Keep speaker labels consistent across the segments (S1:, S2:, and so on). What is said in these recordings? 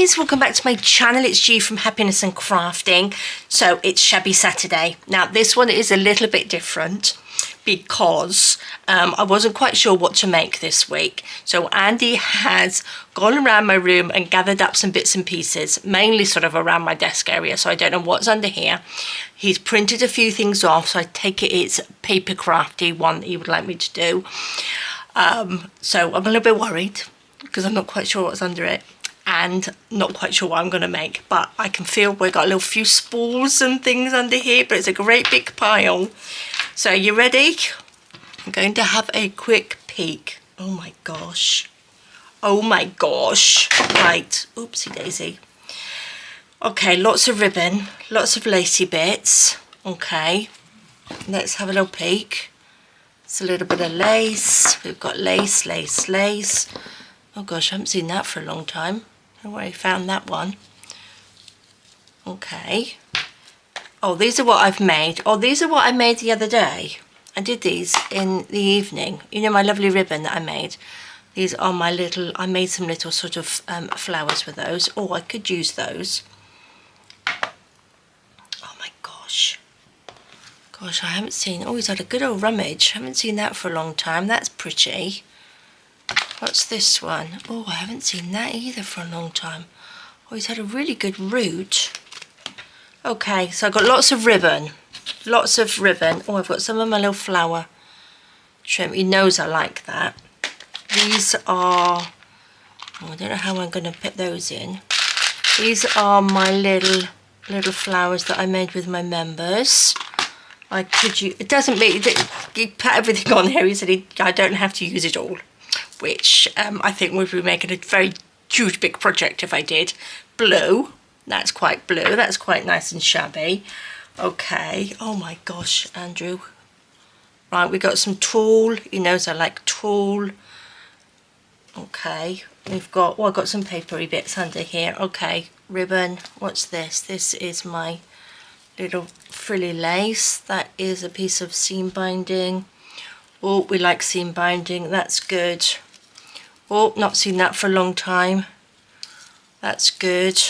S1: guys, welcome back to my channel. It's G from Happiness and Crafting. So it's Shabby Saturday. Now this one is a little bit different because I wasn't quite sure what to make this week. So Andy has gone around my room and gathered up some bits and pieces, mainly sort of around my desk area, so I don't know what's under here. He's printed a few things off, so I take it it's paper crafty one that he would like me to do. So I'm a little bit worried because I'm not quite sure what's under it and not quite sure what I'm going to make, but I can feel we've got a little few spools and things under here, but it's a great big pile. So you ready? I'm going to have a quick peek. Oh my gosh. Oh my gosh. Right. Oopsie daisy. Okay, lots of ribbon, lots of lacy bits. Okay, let's have a little peek. It's a little bit of lace. We've got lace, lace, lace. Oh gosh, I haven't seen that for a long time. I already found that one. Okay. Oh, these are what I've made. Oh, these are what I made the other day. I did these in the evening. You know my lovely ribbon that I made? These are my little, I made some little sort of flowers with those. Oh, I could use those. Oh my gosh. Gosh, I haven't seen, oh, he's had a good old rummage. I haven't seen that for a long time. That's pretty. What's this one? Oh, I haven't seen that either for a long time. Oh, he's had a really good root. Okay, so I've got lots of ribbon. Lots of ribbon. Oh, I've got some of my little flower trim. He knows I like that. These are, oh, I don't know how I'm going to put those in. These are my little flowers that I made with my members. I could use, it doesn't mean, he put everything on here. He said I don't have to use it all, which I think would be making a very huge big project if I did. Blue, that's quite blue, that's quite nice and shabby. Okay, oh my gosh, Andrew. Right, we got some tulle, he knows I like tulle. Okay, we've got, oh, I've got some papery bits under here. Okay, ribbon, what's this? This is my little frilly lace. That is a piece of seam binding. Oh, we like seam binding, that's good. Oh, not seen that for a long time. That's good.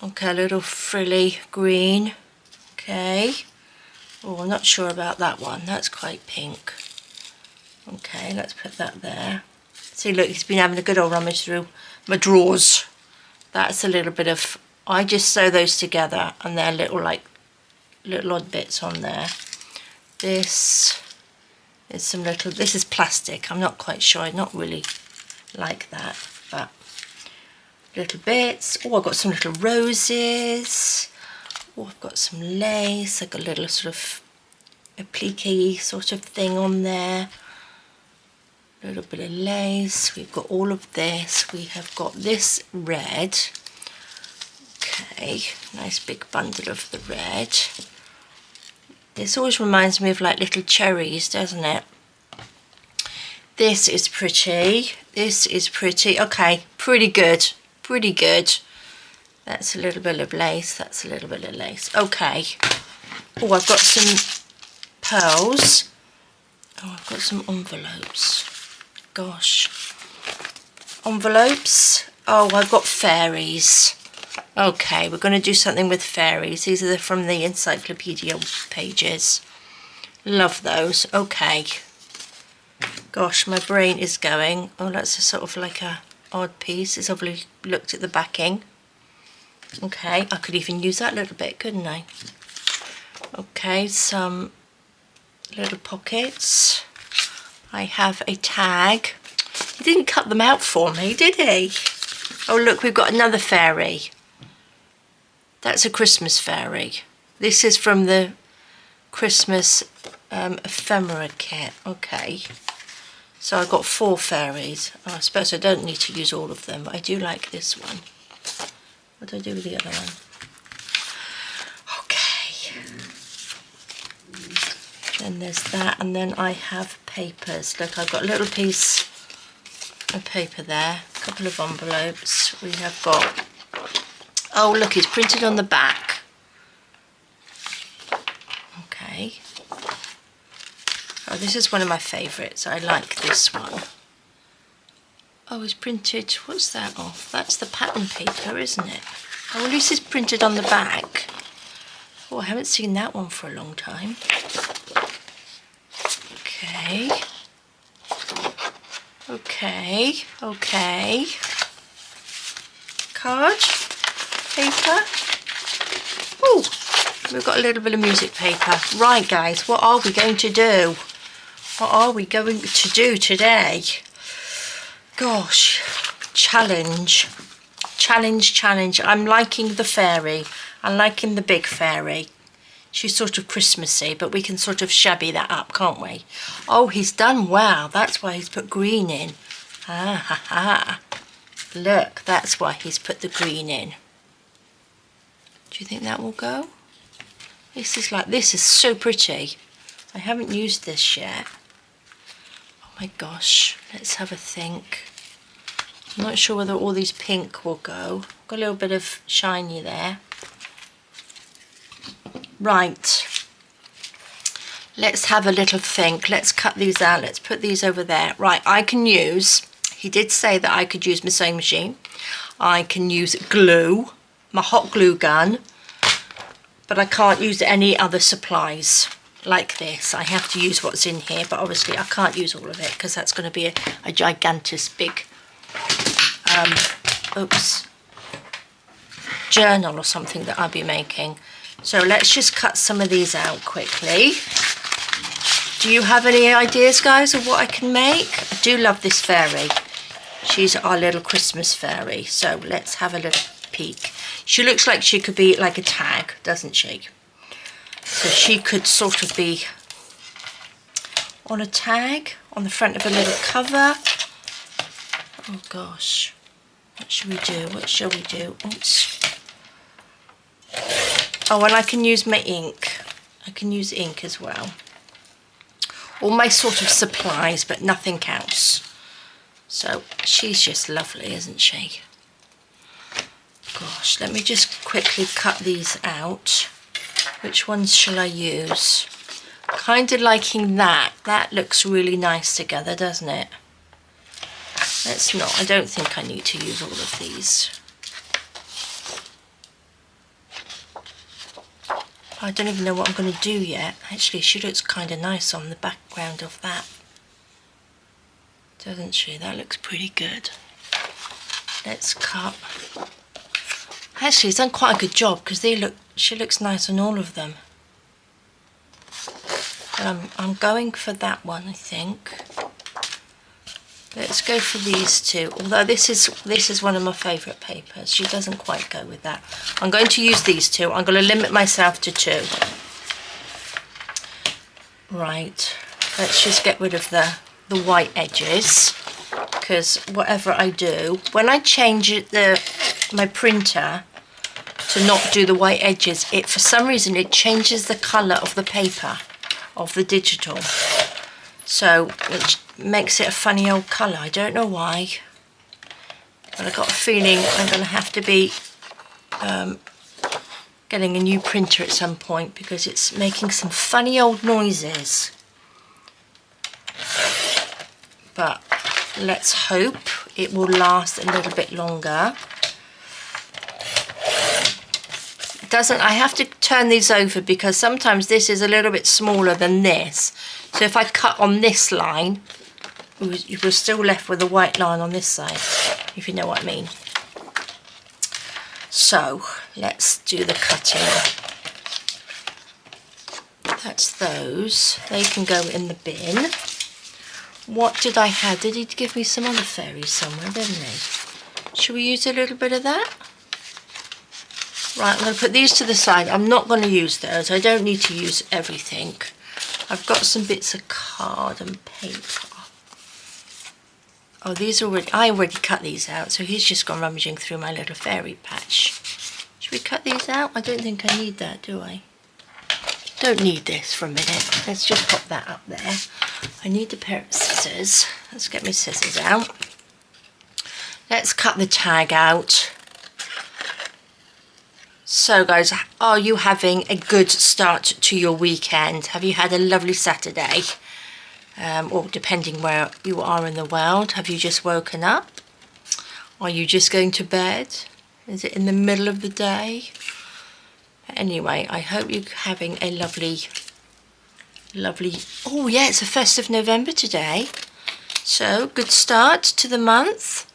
S1: Okay, a little frilly green. Okay. Oh, I'm not sure about that one. That's quite pink. Okay, let's put that there. See, look, he's been having a good old rummage through my drawers. That's a little bit of, I just sew those together and they're little, like, little odd bits on there. This is some little, this is plastic. I'm not quite sure. I not really like that, but little bits. Oh, I've got some little roses. Oh, I've got some lace. I've got a little sort of applique sort of thing on there. A little bit of lace. We've got all of this. We have got this red. Okay, nice big bundle of the red. This always reminds me of like little cherries, doesn't it? This is pretty. This is pretty. Okay, pretty good. Pretty good. That's a little bit of lace. That's a little bit of lace. Okay. Oh, I've got some pearls. Oh, I've got some envelopes. Gosh. Envelopes. Oh, I've got fairies. Okay, we're going to do something with fairies. These are from the Encyclopedia pages. Love those. Okay. Gosh, my brain is going. Oh, that's a sort of like a odd piece. It's obviously looked at the backing. Okay, I could even use that a little bit, couldn't I? Okay, some little pockets. I have a tag. He didn't cut them out for me, did he? Oh, look, we've got another fairy. That's a Christmas fairy. This is from the Christmas Ephemera kit. Okay. So I've got 4 fairies. Oh, I suppose I don't need to use all of them, but I do like this one. What do I do with the other one? Okay. Then there's that, and then I have papers. Look, I've got a little piece of paper there. A couple of envelopes. We have got, oh look, it's printed on the back. Okay. Oh, this is one of my favourites. I like this one. Oh, it's printed, what's that off? That's the pattern paper, isn't it? Oh, well, at least it's printed on the back. Oh, I haven't seen that one for a long time. Okay. Okay, okay. Card, paper. Oh, we've got a little bit of music paper. Right, guys, what are we going to do? What are we going to do today? Gosh, challenge. Challenge. I'm liking the fairy. I'm liking the big fairy. She's sort of Christmassy, but we can sort of shabby that up, can't we? Oh, he's done well. That's why he's put green in. Ah, ha, ha. Look, that's why he's put the green in. Do you think that will go? This is so pretty. I haven't used this yet. Oh my gosh, let's have a think. I'm not sure whether all these pink will go. Got a little bit of shiny there. Right. Let's have a little think. Let's cut these out. Let's put these over there. Right, I can use, he did say that I could use my sewing machine. I can use glue, my hot glue gun, but I can't use any other supplies like this. I have to use what's in here, but obviously I can't use all of it because that's going to be a gigantic big journal or something that I'll be making. So let's just cut some of these out quickly. Do you have any ideas, guys, of what I can make? I do love this fairy. She's our little Christmas fairy. So let's have a little peek. She looks like she could be like a tag, doesn't she? So she could sort of be on a tag on the front of a little cover. Oh gosh, what should we do? What shall we do? Oops. Oh, and I can use my ink. I can use ink as well. All my sort of supplies, but nothing else. So she's just lovely, isn't she? Gosh, let me just quickly cut these out. Which ones shall I use? Kind of liking that. That looks really nice together, doesn't it? Let's not. I don't think I need to use all of these. I don't even know what I'm going to do yet. Actually, she looks kind of nice on the background of that. Doesn't she? That looks pretty good. Let's cut. Actually, it's done quite a good job because she looks nice on all of them. But I'm going for that one, I think. Let's go for these two. Although this is one of my favourite papers. She doesn't quite go with that. I'm going to use these two. I'm going to limit myself to two. Right. Let's just get rid of the white edges. Because whatever I do, when I change my printer to not do the white edges, for some reason it changes the colour of the paper, of the digital. So it makes it a funny old colour. I don't know why, but I've got a feeling I'm going to have to be getting a new printer at some point because it's making some funny old noises. But let's hope it will last a little bit longer. I have to turn these over because sometimes this is a little bit smaller than this. So if I cut on this line, you were still left with a white line on this side, if you know what I mean. So let's do the cutting. That's those. They can go in the bin. What did I have? Did he give me some other fairies somewhere, didn't he? Should we use a little bit of that? Right, I'm going to put these to the side. I'm not going to use those. I don't need to use everything. I've got some bits of card and paper. Oh, I already cut these out, so he's just gone rummaging through my little fairy patch. Should we cut these out? I don't think I need that, do I? Don't need this for a minute. Let's just pop that up there. I need a pair of scissors. Let's get my scissors out. Let's cut the tag out. So guys, are you having a good start to your weekend? Have you had a lovely Saturday? Or depending where you are in the world, have you just woken up? Are you just going to bed? Is it in the middle of the day? Anyway, I hope you're having a lovely, oh yeah, it's the 1st of November today. So, good start to the month.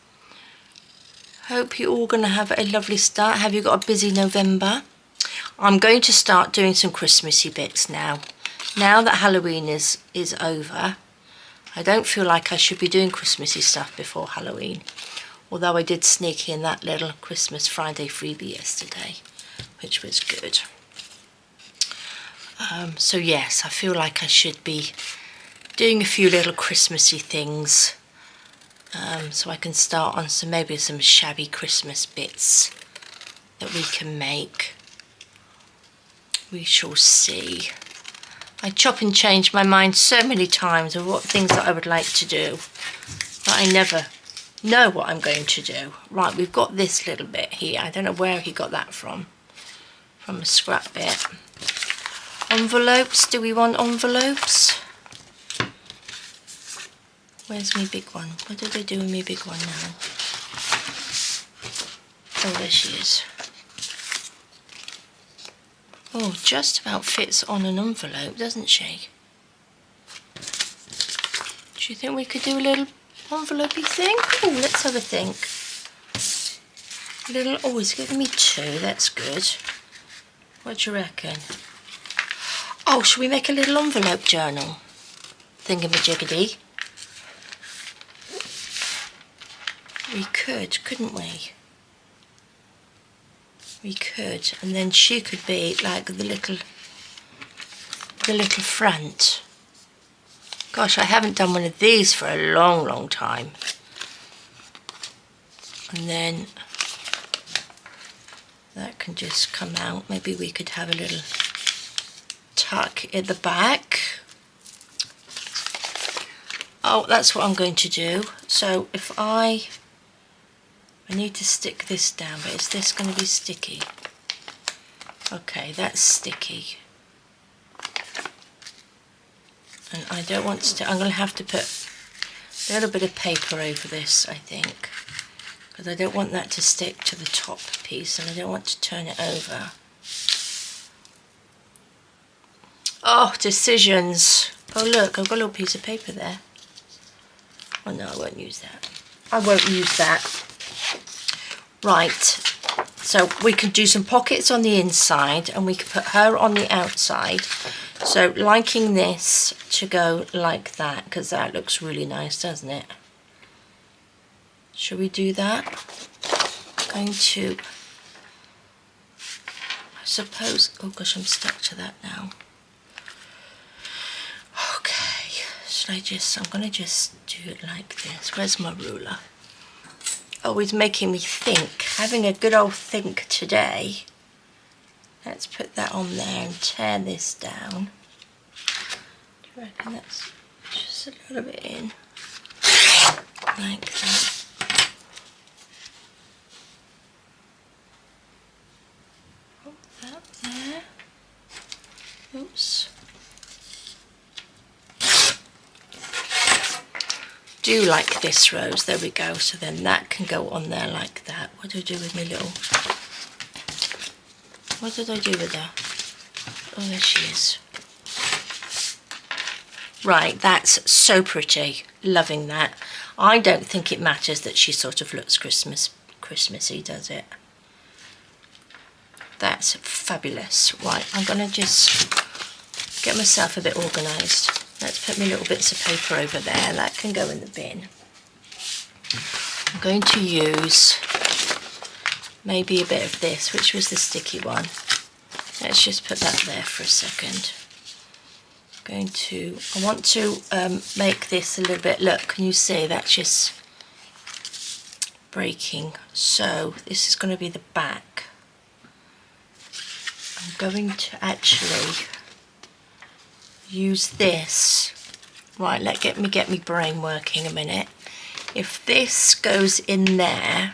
S1: Hope you're all going to have a lovely start. Have you got a busy November? I'm going to start doing some Christmassy bits now. Now that Halloween is over, I don't feel like I should be doing Christmassy stuff before Halloween. Although I did sneak in that little Christmas Friday freebie yesterday, which was good. So yes, I feel like I should be doing a few little Christmassy things. So I can start on maybe some shabby Christmas bits that we can make. We shall see. I chop and change my mind so many times of what things that I would like to do, but I never know what I'm going to do. Right, we've got this little bit here. I don't know where he got that from a scrap bit. Envelopes, do we want envelopes? Where's my big one? What did I do with my big one now? Oh, there she is. Oh, just about fits on an envelope, doesn't she? Do you think we could do a little envelope-y thing? Oh, let's have a think. Oh, it's giving me 2, that's good. What do you reckon? Oh, should we make a little envelope journal? Thingamajiggy. We could, couldn't we? We could, and then she could be like the little front. Gosh, I haven't done one of these for a long time. And then that can just come out. Maybe we could have a little tuck at the back. Oh, that's what I'm going to do. So if I need to stick this down, but is this going to be sticky? Okay, that's sticky. And I don't want to, I'm going to have to put a little bit of paper over this, I think. Because I don't want that to stick to the top piece and I don't want to turn it over. Oh, decisions. Oh look, I've got a little piece of paper there. Oh no, I won't use that. I won't use that. Right, so we can do some pockets on the inside and we can put her on the outside. So liking this to go like that because that looks really nice, doesn't it? Shall we do that? I'm going to, I suppose, oh gosh, I'm stuck to that now. Okay, I'm going to just do it like this. Where's my ruler? Always making me think, having a good old think today. Let's put that on there and tear this down. Do you reckon that's just a little bit in? Like that. Put that there. Oops. Do like this rose, there we go, so then that can go on there like that. What do I do with my little, what did I do with her? Oh, there she is. Right, that's so pretty, loving that. I don't think it matters that she sort of looks Christmassy, does it? That's fabulous. Right, I'm going to just get myself a bit organised. Let's put my little bits of paper over there. That can go in the bin. I'm going to use maybe a bit of this, which was the sticky one. Let's just put that there for a second. I want to make this a little bit, look, can you see that's just breaking. So this is going to be the back. I'm going to actually use this. Right, get me brain working a minute. If this goes in there,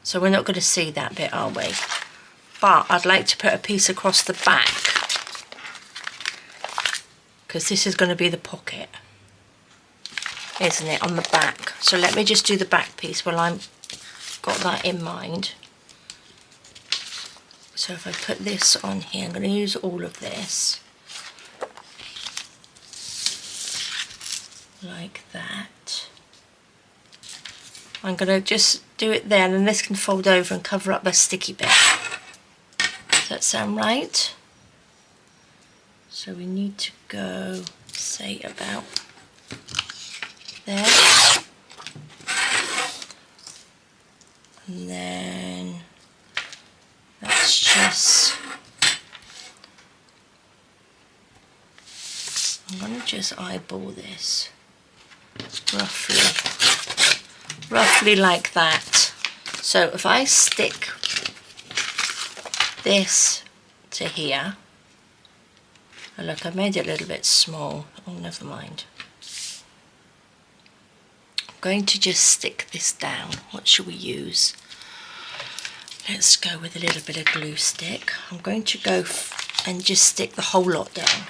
S1: so we're not going to see that bit, are we? But I'd like to put a piece across the back because this is going to be the pocket. isn't it, on the back? So let me just do the back piece while I'm got that in mind. So if I put this on here, I'm going to use all of this. Like that. I'm going to just do it there, and then this can fold over and cover up the sticky bit. Does that sound right? So we need to go, say, about there. And then let's just, I'm going to just eyeball this roughly like that. So if I stick this to here, oh look, I've made it a little bit small. Oh, never mind. I'm going to just stick this down. What should we use? Let's go with a little bit of glue stick. I'm going to go and just stick the whole lot down.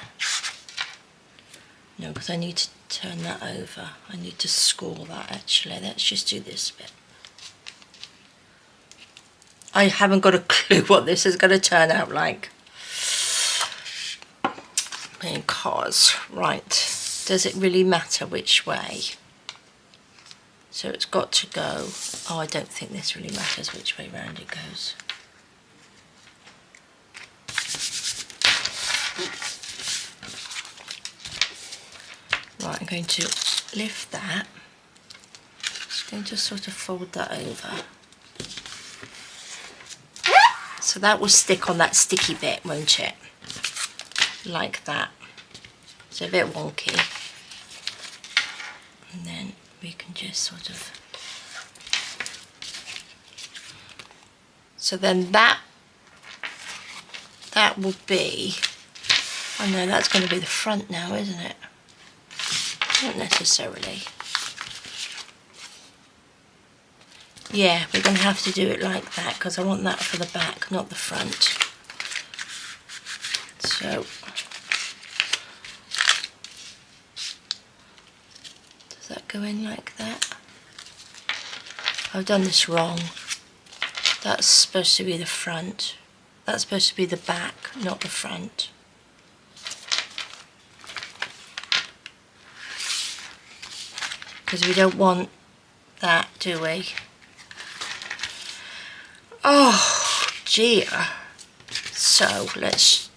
S1: No, because I need to turn that over. I need to score that actually. Let's just do this bit. I haven't got a clue what this is going to turn out like. Because, right, does it really matter which way? So it's got to go. Oh, I don't think this really matters which way round it goes. Right, I'm going to lift that. Just going to sort of fold that over. So that will stick on that sticky bit, won't it? Like that. It's a bit wonky. And then we can just sort of... So then that will be... Oh no, that's going to be the front now, isn't it? Not necessarily. Yeah, we're going to have to do it like that because I want that for the back, not the front. So, does that go in like that? I've done this wrong. That's supposed to be the front. That's supposed to be the back, not the front. Because we don't want that, do we? Oh dear. So let's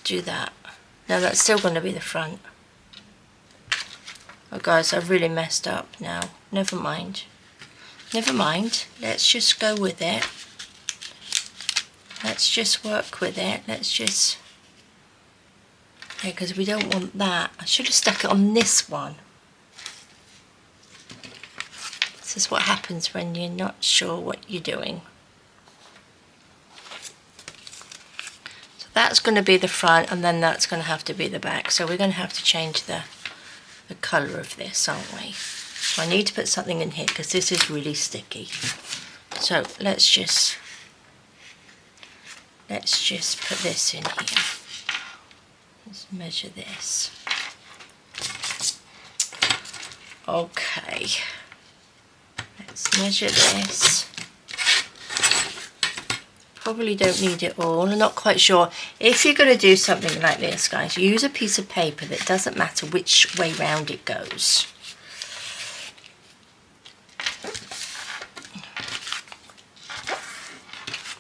S1: do that. Now that's still going to be the front. Oh guys, I've really messed up now. Never mind. Never mind. Let's just go with it. Let's just work with it. Let's just... Yeah, because we don't want that. I should have stuck it on this one. This is what happens when you're not sure what you're doing. So that's going to be the front, and then that's going to have to be the back. So we're going to have to change the colour of this, aren't we? So I need to put something in here because this is really sticky. So let's just put this in here. Let's measure this. Okay. Let's measure this. Probably don't need it all. I'm not quite sure. If you're going to do something like this, guys, use a piece of paper that doesn't matter which way round it goes.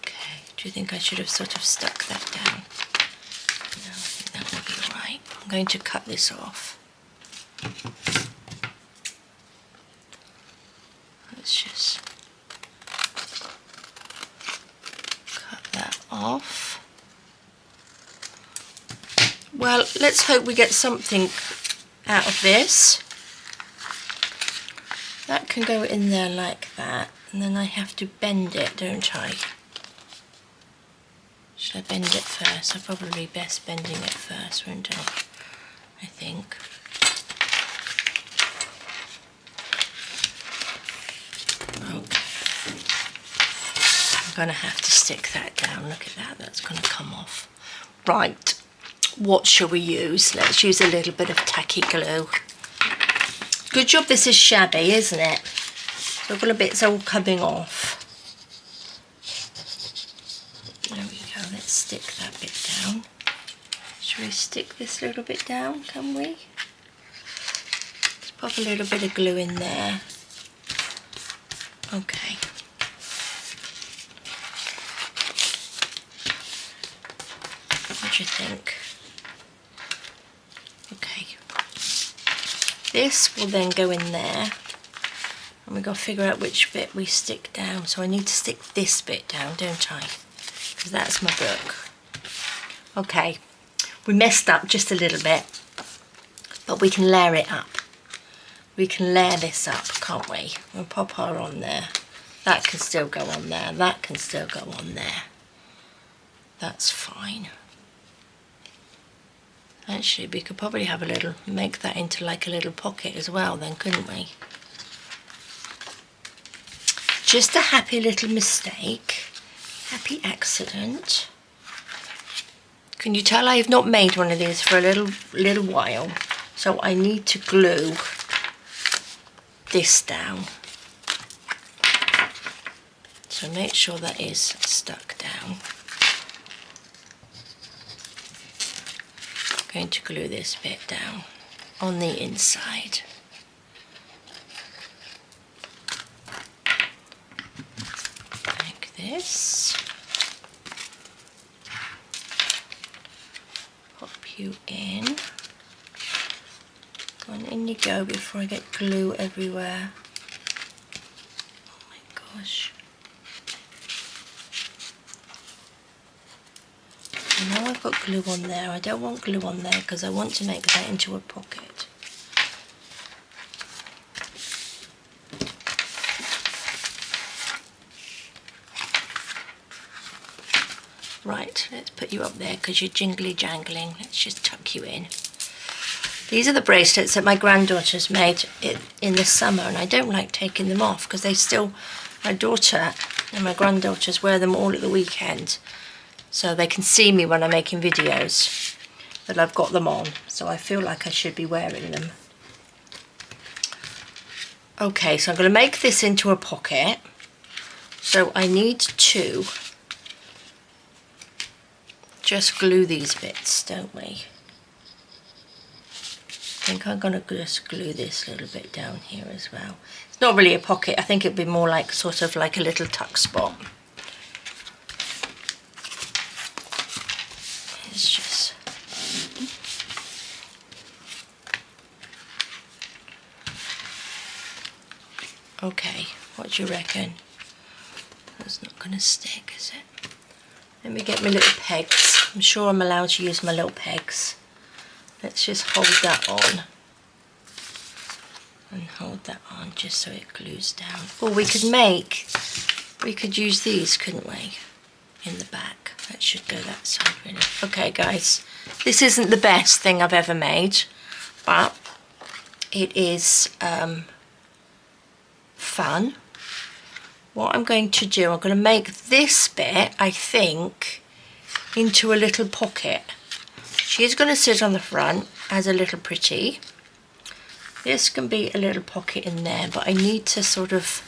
S1: Okay, do you think I should have sort of stuck that down? No, I think that will be alright. I'm going to cut this off. Let's just cut that off. Well, let's hope we get something out of this. That can go in there like that, and then I have to bend it, don't I? Should I bend it first? I'm probably best bending it first, won't I think. I'm going to have to stick that down. Look at that, that's going to come off. Right, what shall we use? Let's use a little bit of tacky glue. Good job this is shabby, isn't it? So all the bits are all coming off. There we go, let's stick that bit down. Should we stick this little bit down, can we? Let's pop a little bit of glue in there. Okay. What do you think? Okay. This will then go in there. And we've got to figure out which bit we stick down. So I need to stick this bit down, don't I? Because that's my book. Okay. We messed up just a little bit. But we can layer it up. We can layer this up, can't we? We'll pop her on there. That can still go on there. That can still go on there. That's fine. Actually, we could probably have a little, make that into like a little pocket as well then, couldn't we? Just a happy little mistake. Happy accident. Can you tell I have not made one of these for a little while? So I need to glue this down. So make sure that is stuck down. I'm going to glue this bit down on the inside. Like this. Pop you in. Go on, in you go before I get glue everywhere. Oh my gosh. I know I've got glue on there. I don't want glue on there because I want to make that into a pocket. Right, let's put you up there because you're jingly jangling. Let's just tuck you in. These are the bracelets that my granddaughter's made in the summer, and I don't like taking them off because they still, my daughter and my granddaughters wear them all at the weekend. So they can see me when I'm making videos that I've got them on. So I feel like I should be wearing them. Okay, so I'm going to make this into a pocket. So I need to just glue these bits, don't we? I think I'm going to just glue this little bit down here as well. It's not really a pocket. I think it'd be more like sort of like a little tuck spot. It's just okay. What do you reckon? That's not going to stick, is it? Let me get my little pegs. I'm sure I'm allowed to use my little pegs. Let's just hold that on and hold that on just so it glues down. Or we could use these, couldn't we? In the back. That should go that side really. Okay guys, this isn't the best thing I've ever made, but it is fun. What I'm going to do, I'm going to make this bit, I think, into a little pocket. She's going to sit on the front as a little pretty. This can be a little pocket in there, but I need to sort of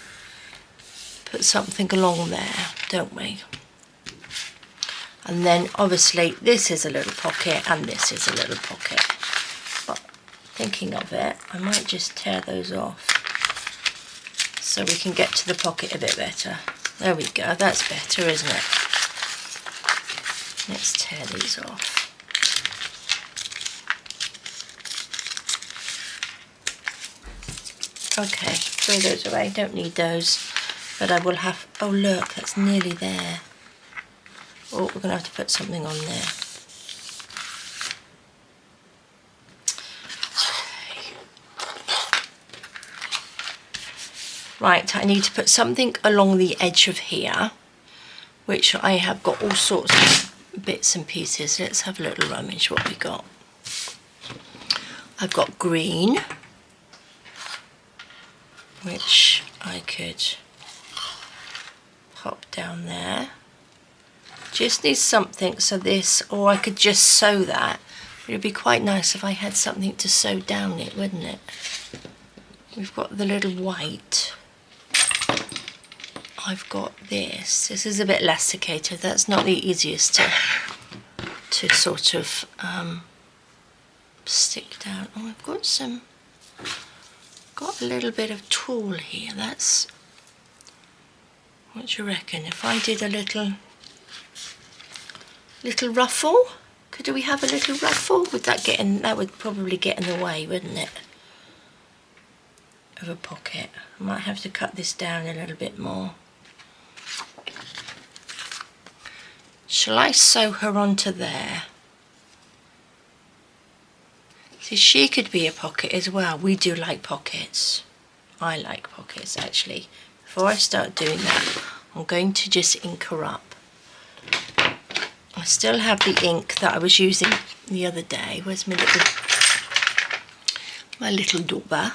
S1: put something along there, don't we? And then obviously this is a little pocket and this is a little pocket. But thinking of it, I might just tear those off so we can get to the pocket a bit better. There we go, that's better, isn't it? Let's tear these off. Okay, throw those away, don't need those. But I will have, oh look, that's nearly there. Oh, we're going to have to put something on there. Okay. Right, I need to put something along the edge of here, which I have got all sorts of bits and pieces. Let's have a little rummage what we got. I've got green, which I could pop down there. Just need something, so this, or I could just sew that. It would be quite nice if I had something to sew down it, wouldn't it? we've got the little white. I've got this. This is a bit elasticated. That's not the easiest to sort of stick down. Oh, I've got a little bit of tulle here. That's, what do you reckon? If I did a little ruffle, could we have a little ruffle? Would that get in? That would probably get in the way, wouldn't it? Of a pocket. I might have to cut this down a little bit more. Shall I sew her onto there? See, she could be a pocket as well. We do like pockets. I like pockets, actually. Before I start doing that, I'm going to just ink her up. I still have the ink that I was using the other day. Where's my little dauber?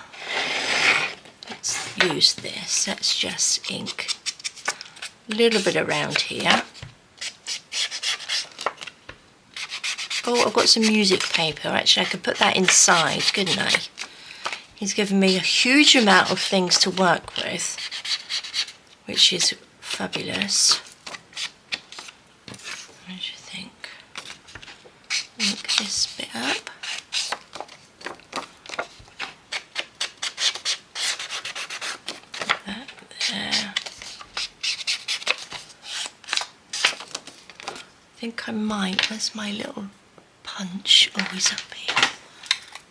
S1: Let's use this. Let's just ink a little bit around here. Oh, I've got some music paper. Actually, I could put that inside, couldn't I? He's given me a huge amount of things to work with, which is fabulous. What do you think? Ink this bit up. Put that there. I think I might. Where's my little punch? Oh, he's up here.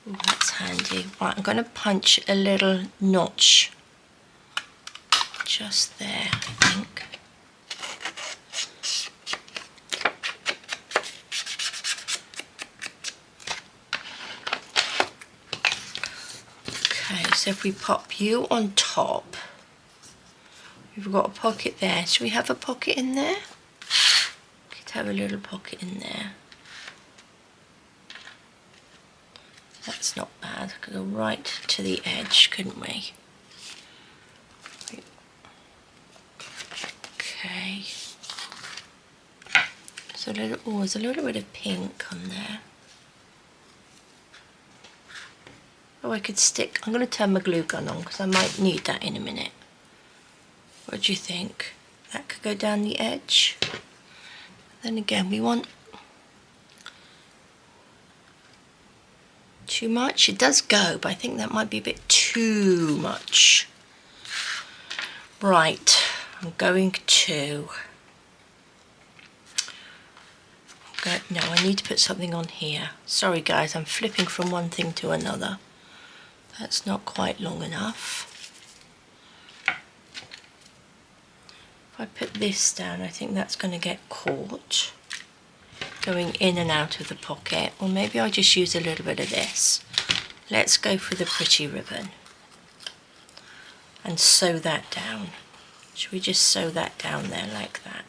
S1: Oh, that's handy. Right, I'm going to punch a little notch just there, I think. Okay, so if we pop you on top, we've got a pocket there. Should we have a pocket in there? We could have a little pocket in there. That's not bad. Could go right to the edge, couldn't we? Okay. So there's a little bit of pink on there. Oh, I could stick. I'm going to turn my glue gun on because I might need that in a minute. What do you think? That could go down the edge. Then again, we want too much. It does go, but I think that might be a bit too much. Right, I'm going to no, I need to put something on here. Sorry guys, I'm flipping from one thing to another. That's not quite long enough. If I put this down, I think that's going to get caught going in and out of the pocket, or maybe I'll just use a little bit of this. Let's go for the pretty ribbon and sew that down. Should we just sew that down there like that?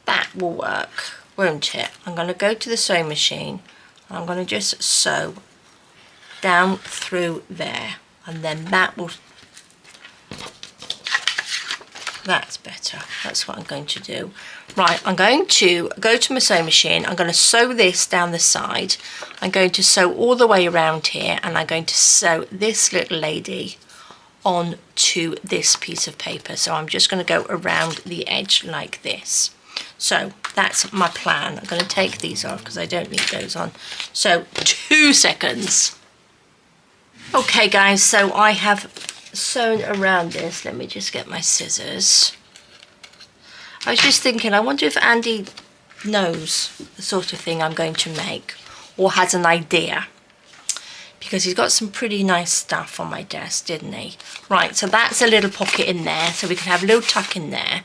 S1: That will work, won't it? I'm going to go to the sewing machine and I'm going to just sew down through there, and then that will, that's better. That's what I'm going to do. Right, I'm going to go to my sewing machine. I'm going to sew this down the side. I'm going to sew all the way around here, and I'm going to sew this little lady onto this piece of paper. So I'm just going to go around the edge like this. So that's my plan. I'm going to take these off because I don't need those on. So 2 seconds. Okay guys, so I have sewn around this. Let me just get my scissors. I was just thinking, I wonder if Andy knows the sort of thing I'm going to make, or has an idea, because he's got some pretty nice stuff on my desk, didn't he? Right, so that's a little pocket in there, so we can have a little tuck in there.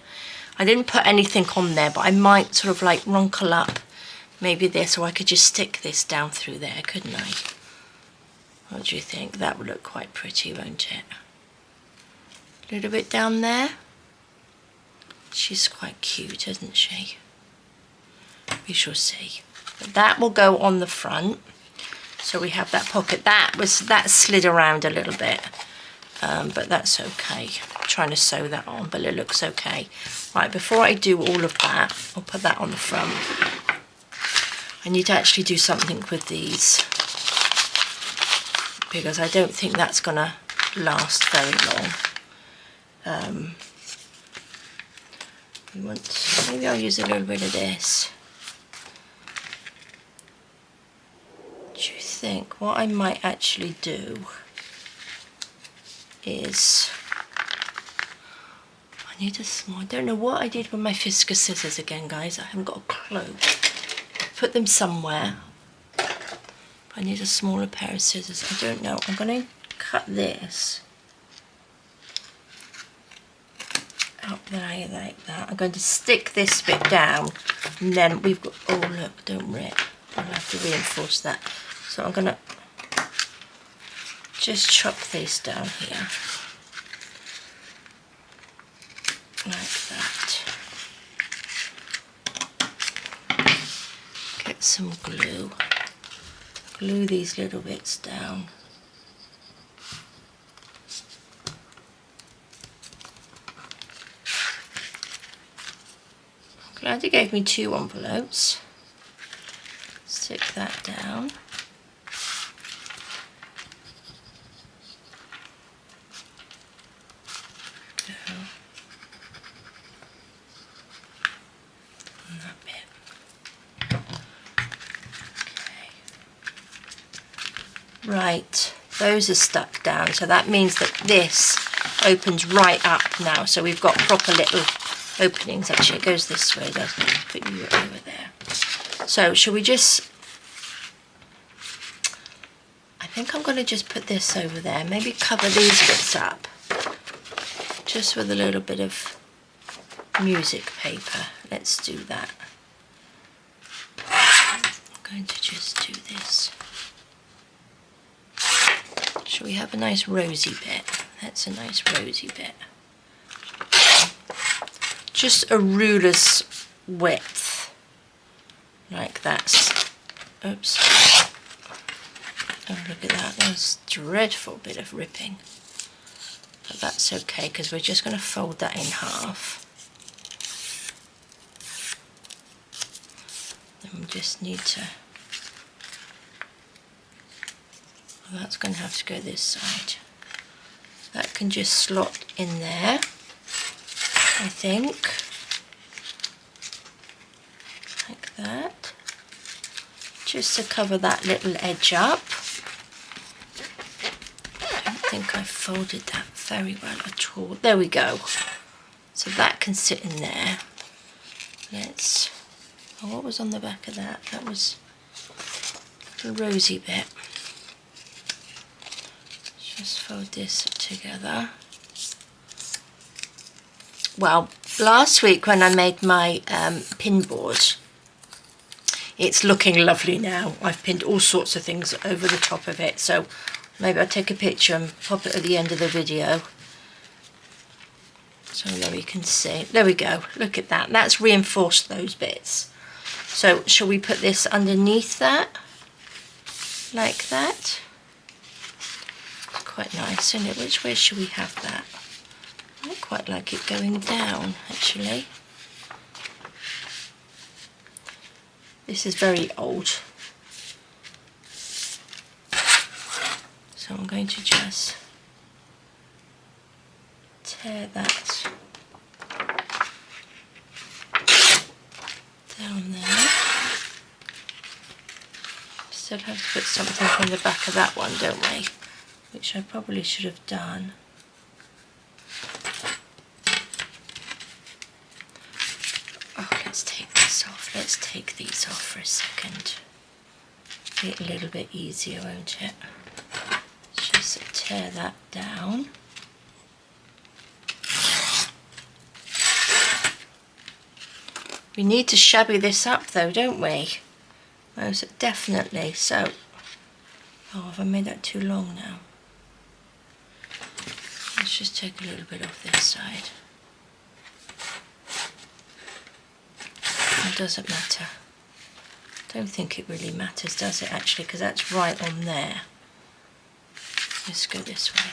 S1: I didn't put anything on there, but I might sort of like wrinkle up maybe this, or I could just stick this down through there, couldn't I? What do you think? That would look quite pretty, won't it? A little bit down there. She's quite cute, isn't she? We shall see. But that will go on the front. So we have that pocket. That slid around a little bit, but that's okay. I'm trying to sew that on, but it looks okay. Right, before I do all of that, I'll put that on the front. I need to actually do something with these because I don't think that's gonna last very long. Maybe I'll use a little bit of this. Do you think what I might actually do is, I don't know what I did with my Fisker scissors again, guys. I haven't got a clue. Put them somewhere. I need a smaller pair of scissors. I don't know. I'm going to cut this up there like that. I'm going to stick this bit down, and then we've got, oh look, don't rip. I'll have to reinforce that. So I'm going to just chop this down here. Like that. Get some glue. Glue these little bits down. I'm glad he gave me 2 envelopes. Stick that down. Right, those are stuck down, so that means that this opens right up now, so we've got proper little openings. Actually, it goes this way, doesn't it? Put you over there. So shall we just, I think I'm going to just put this over there, maybe cover these bits up just with a little bit of music paper. Let's do that. I'm going to just do this. Shall we have a nice rosy bit? That's a nice rosy bit. Just a ruler's width, like that. Oops. Oh, look at that. That's a dreadful bit of ripping. But that's okay, because we're just going to fold that in half. Then we just need to, well, that's going to have to go this side. That can just slot in there, I think, like that, just to cover that little edge up. I don't think I folded that very well at all. There we go. So that can sit in there. Let's, oh, what was on the back of that? That was the rosy bit. Just fold this together. Well, last week when I made my pin board, it's looking lovely now. I've pinned all sorts of things over the top of it, so maybe I'll take a picture and pop it at the end of the video so that we can see. There we go, look at that. That's reinforced those bits. So shall we put this underneath that, like that? Quite nice, isn't it? Which way should we have that? I quite like it going down, actually. This is very old. So I'm going to just tear that down there. Still have to put something on the back of that one, don't we? Which I probably should have done. Oh, let's take this off. Let's take these off for a second. Be a little bit easier, won't it? Just tear that down. We need to shabby this up though, don't we? Most definitely. So, oh, have I made that too long now? Let's just take a little bit off this side. It doesn't matter. Don't think it really matters, does it, actually? Because that's right on there. Let's go this way.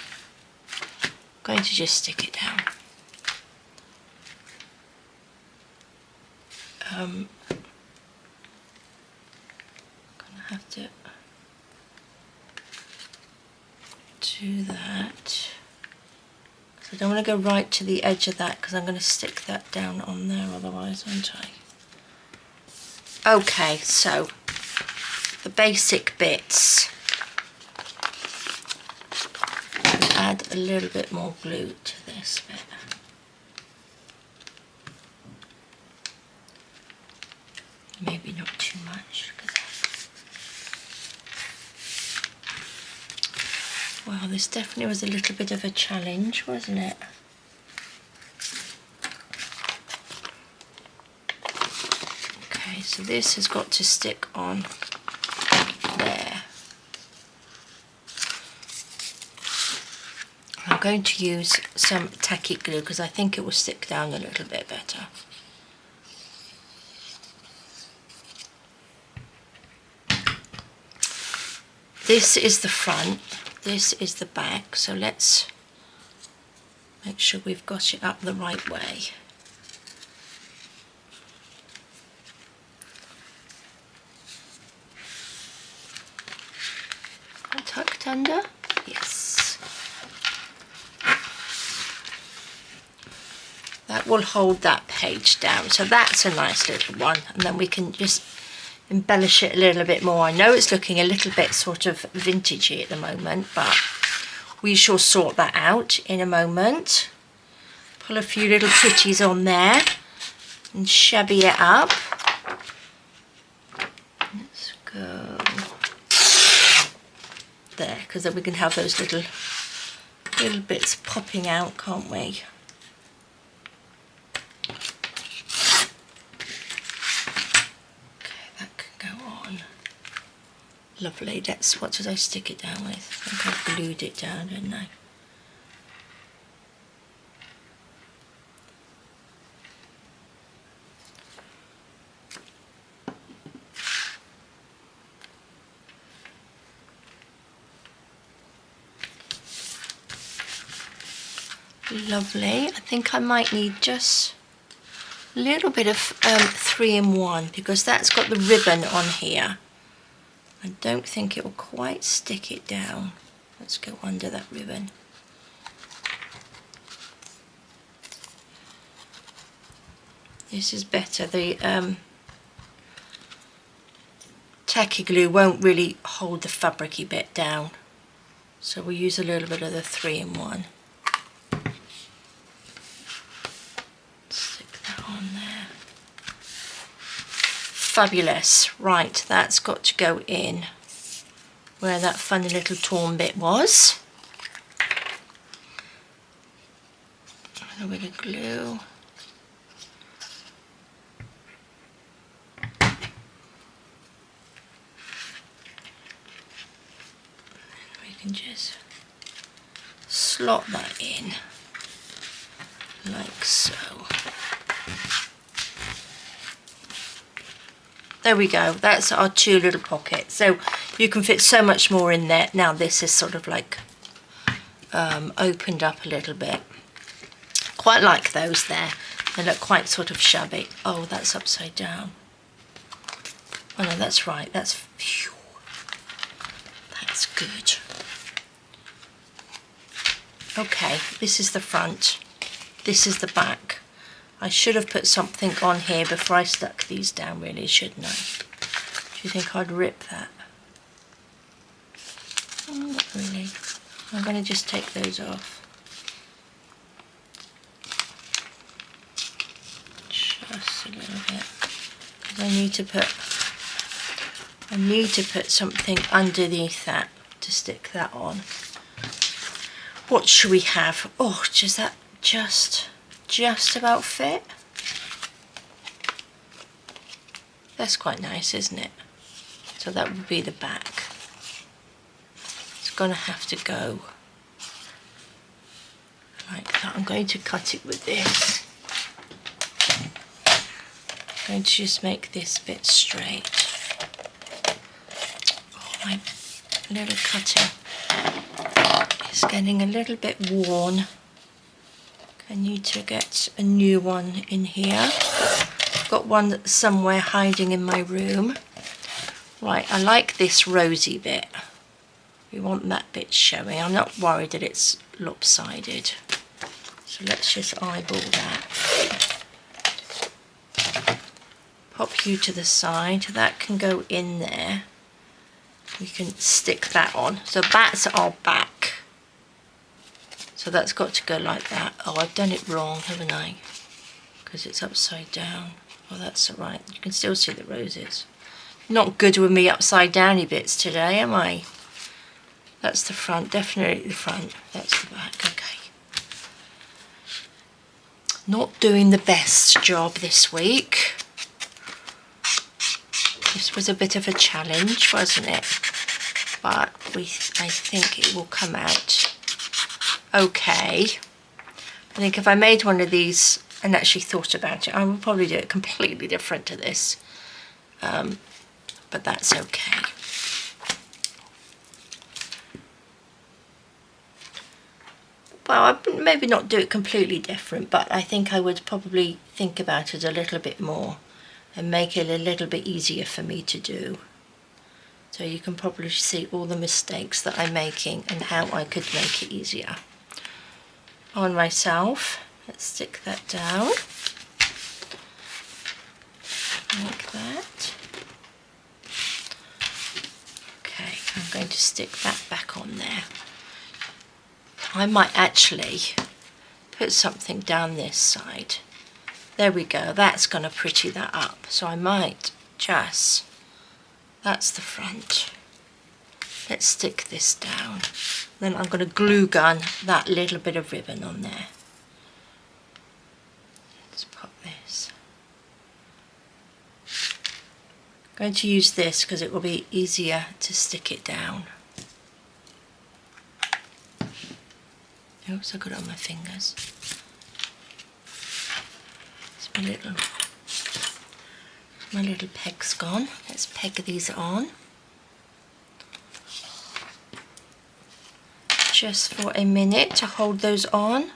S1: I'm going to just stick it down. I'm gonna have to do that. I don't want to go right to the edge of that because I'm going to stick that down on there otherwise, aren't I? Okay, so the basic bits. Add a little bit more glue to this bit. Maybe not too much. Wow, this definitely was a little bit of a challenge, wasn't it? Okay, so this has got to stick on there. I'm going to use some tacky glue because I think it will stick down a little bit better. This is the front, this is the back, so let's make sure we've got it up the right way. Tucked under? Yes. That will hold that page down, so that's a nice little one, and then we can just embellish it a little bit more. I know it's looking a little bit sort of vintagey at the moment, but we shall sort that out in a moment. Pull a few little pretties on there and shabby it up. Let's go there, because then we can have those little bits popping out, can't we? Lovely. That's, what did I stick it down with? I think I glued it down, didn't I? Lovely. I think I might need just a little bit of 3-in-1 because that's got the ribbon on here. I don't think it will quite stick it down. Let's go under that ribbon. This is better. The tacky glue won't really hold the fabricy bit down. So we'll use a little bit of the 3-in-1. Stick that on there. Fabulous. Right, that's got to go in where that funny little torn bit was. A little bit of glue. We can just slot that in like so. There we go, that's our 2 little pockets. So you can fit so much more in there. Now this is sort of like opened up a little bit. Quite like those there. They look quite sort of shabby. Oh, that's upside down. Oh no, that's right, that's, phew. That's good. Okay, this is the front. This is the back. I should have put something on here before I stuck these down, really, shouldn't I? Do you think I'd rip that? Not really. I'm going to just take those off. Just a little bit. Because I need to put something underneath that to stick that on. What should we have? Oh, does that just about fit? That's quite nice, isn't it? So that would be the back. It's gonna have to go like that. I'm going to cut it with this. I'm going to just make this bit straight. Oh, my little cutter is getting a little bit worn. I need to get a new one in here. I've got one that's somewhere hiding in my room. Right, I like this rosy bit. We want that bit showing. I'm not worried that it's lopsided. So let's just eyeball that. Pop you to the side. That can go in there. We can stick that on. So that's our back. So that's got to go like that. Oh, I've done it wrong, haven't I? Because it's upside down. Oh, that's all right. You can still see the roses. Not good with me upside downy bits today, am I? That's the front, definitely the front. That's the back, okay. Not doing the best job this week. This was a bit of a challenge, wasn't it? But I think it will come out okay. I think if I made one of these and actually thought about it, I would probably do it completely different to this. But that's okay. Well, I would maybe not do it completely different, but I think I would probably think about it a little bit more and make it a little bit easier for me to do. So you can probably see all the mistakes that I'm making and how I could make it easier. On myself, let's stick that down, like that. Okay, I'm going to stick that back on there. I might actually put something down this side. There we go, that's going to pretty that up. So I might just, that's the front. Let's stick this down. Then I'm going to glue gun that little bit of ribbon on there. Let's pop this. I'm going to use this because it will be easier to stick it down. Oops, I got it on my fingers. My little peg's gone. Let's peg these on. Just for a minute to hold those on.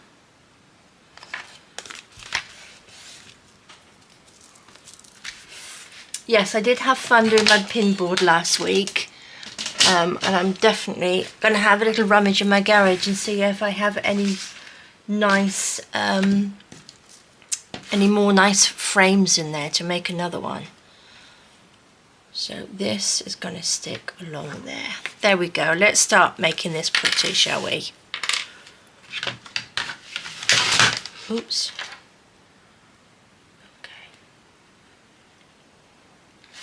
S1: Yes, I did have fun doing my pinboard last week. And I'm definitely going to have a little rummage in my garage and see if I have any nice, any more nice frames in there to make another one. So this is going to stick along there. There we go. Let's start making this pretty, shall we? Oops. Okay.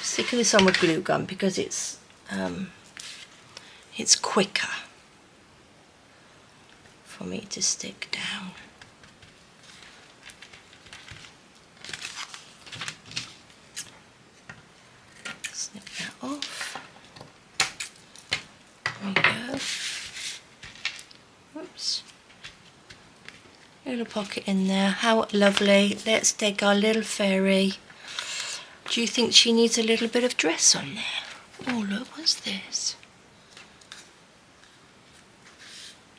S1: Sticking this on with glue gun because it's quicker for me to stick down. Snip that off. There we go. Whoops. Little pocket in there. How lovely. Let's take our little fairy. Do you think she needs a little bit of dress on there? Oh, look, what's this?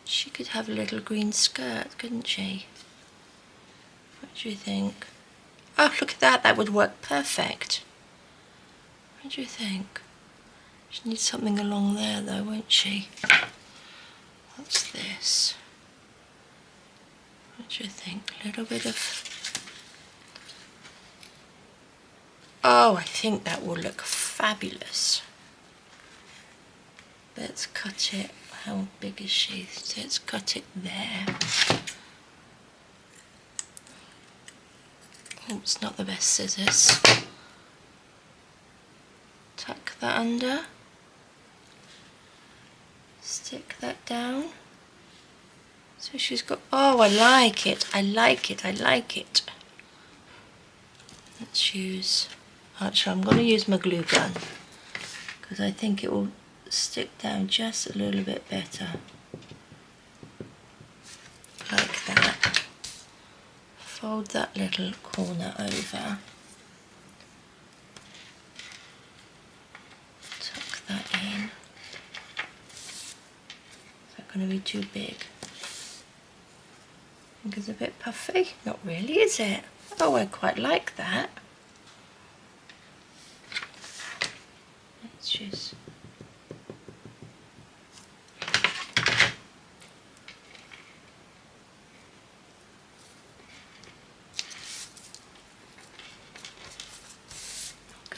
S1: She could have a little green skirt, couldn't she? What do you think? Oh, look at that. That would work perfect. What do you think? She needs something along there, though, won't she? What's this? What do you think? A little bit of... Oh, I think that will look fabulous. Let's cut it. How big is she? Let's cut it there. Oh, it's not the best scissors. Tuck that under. Stick that down. So she's got, oh, I like it. I like it. I like it. Let's use, actually I'm going to use my glue gun because I think it will stick down just a little bit better, like that. Fold that little corner over, tuck that in. Is that going to be too big? I think it's a bit puffy. Not really, is it? Oh, I quite like that. Let's just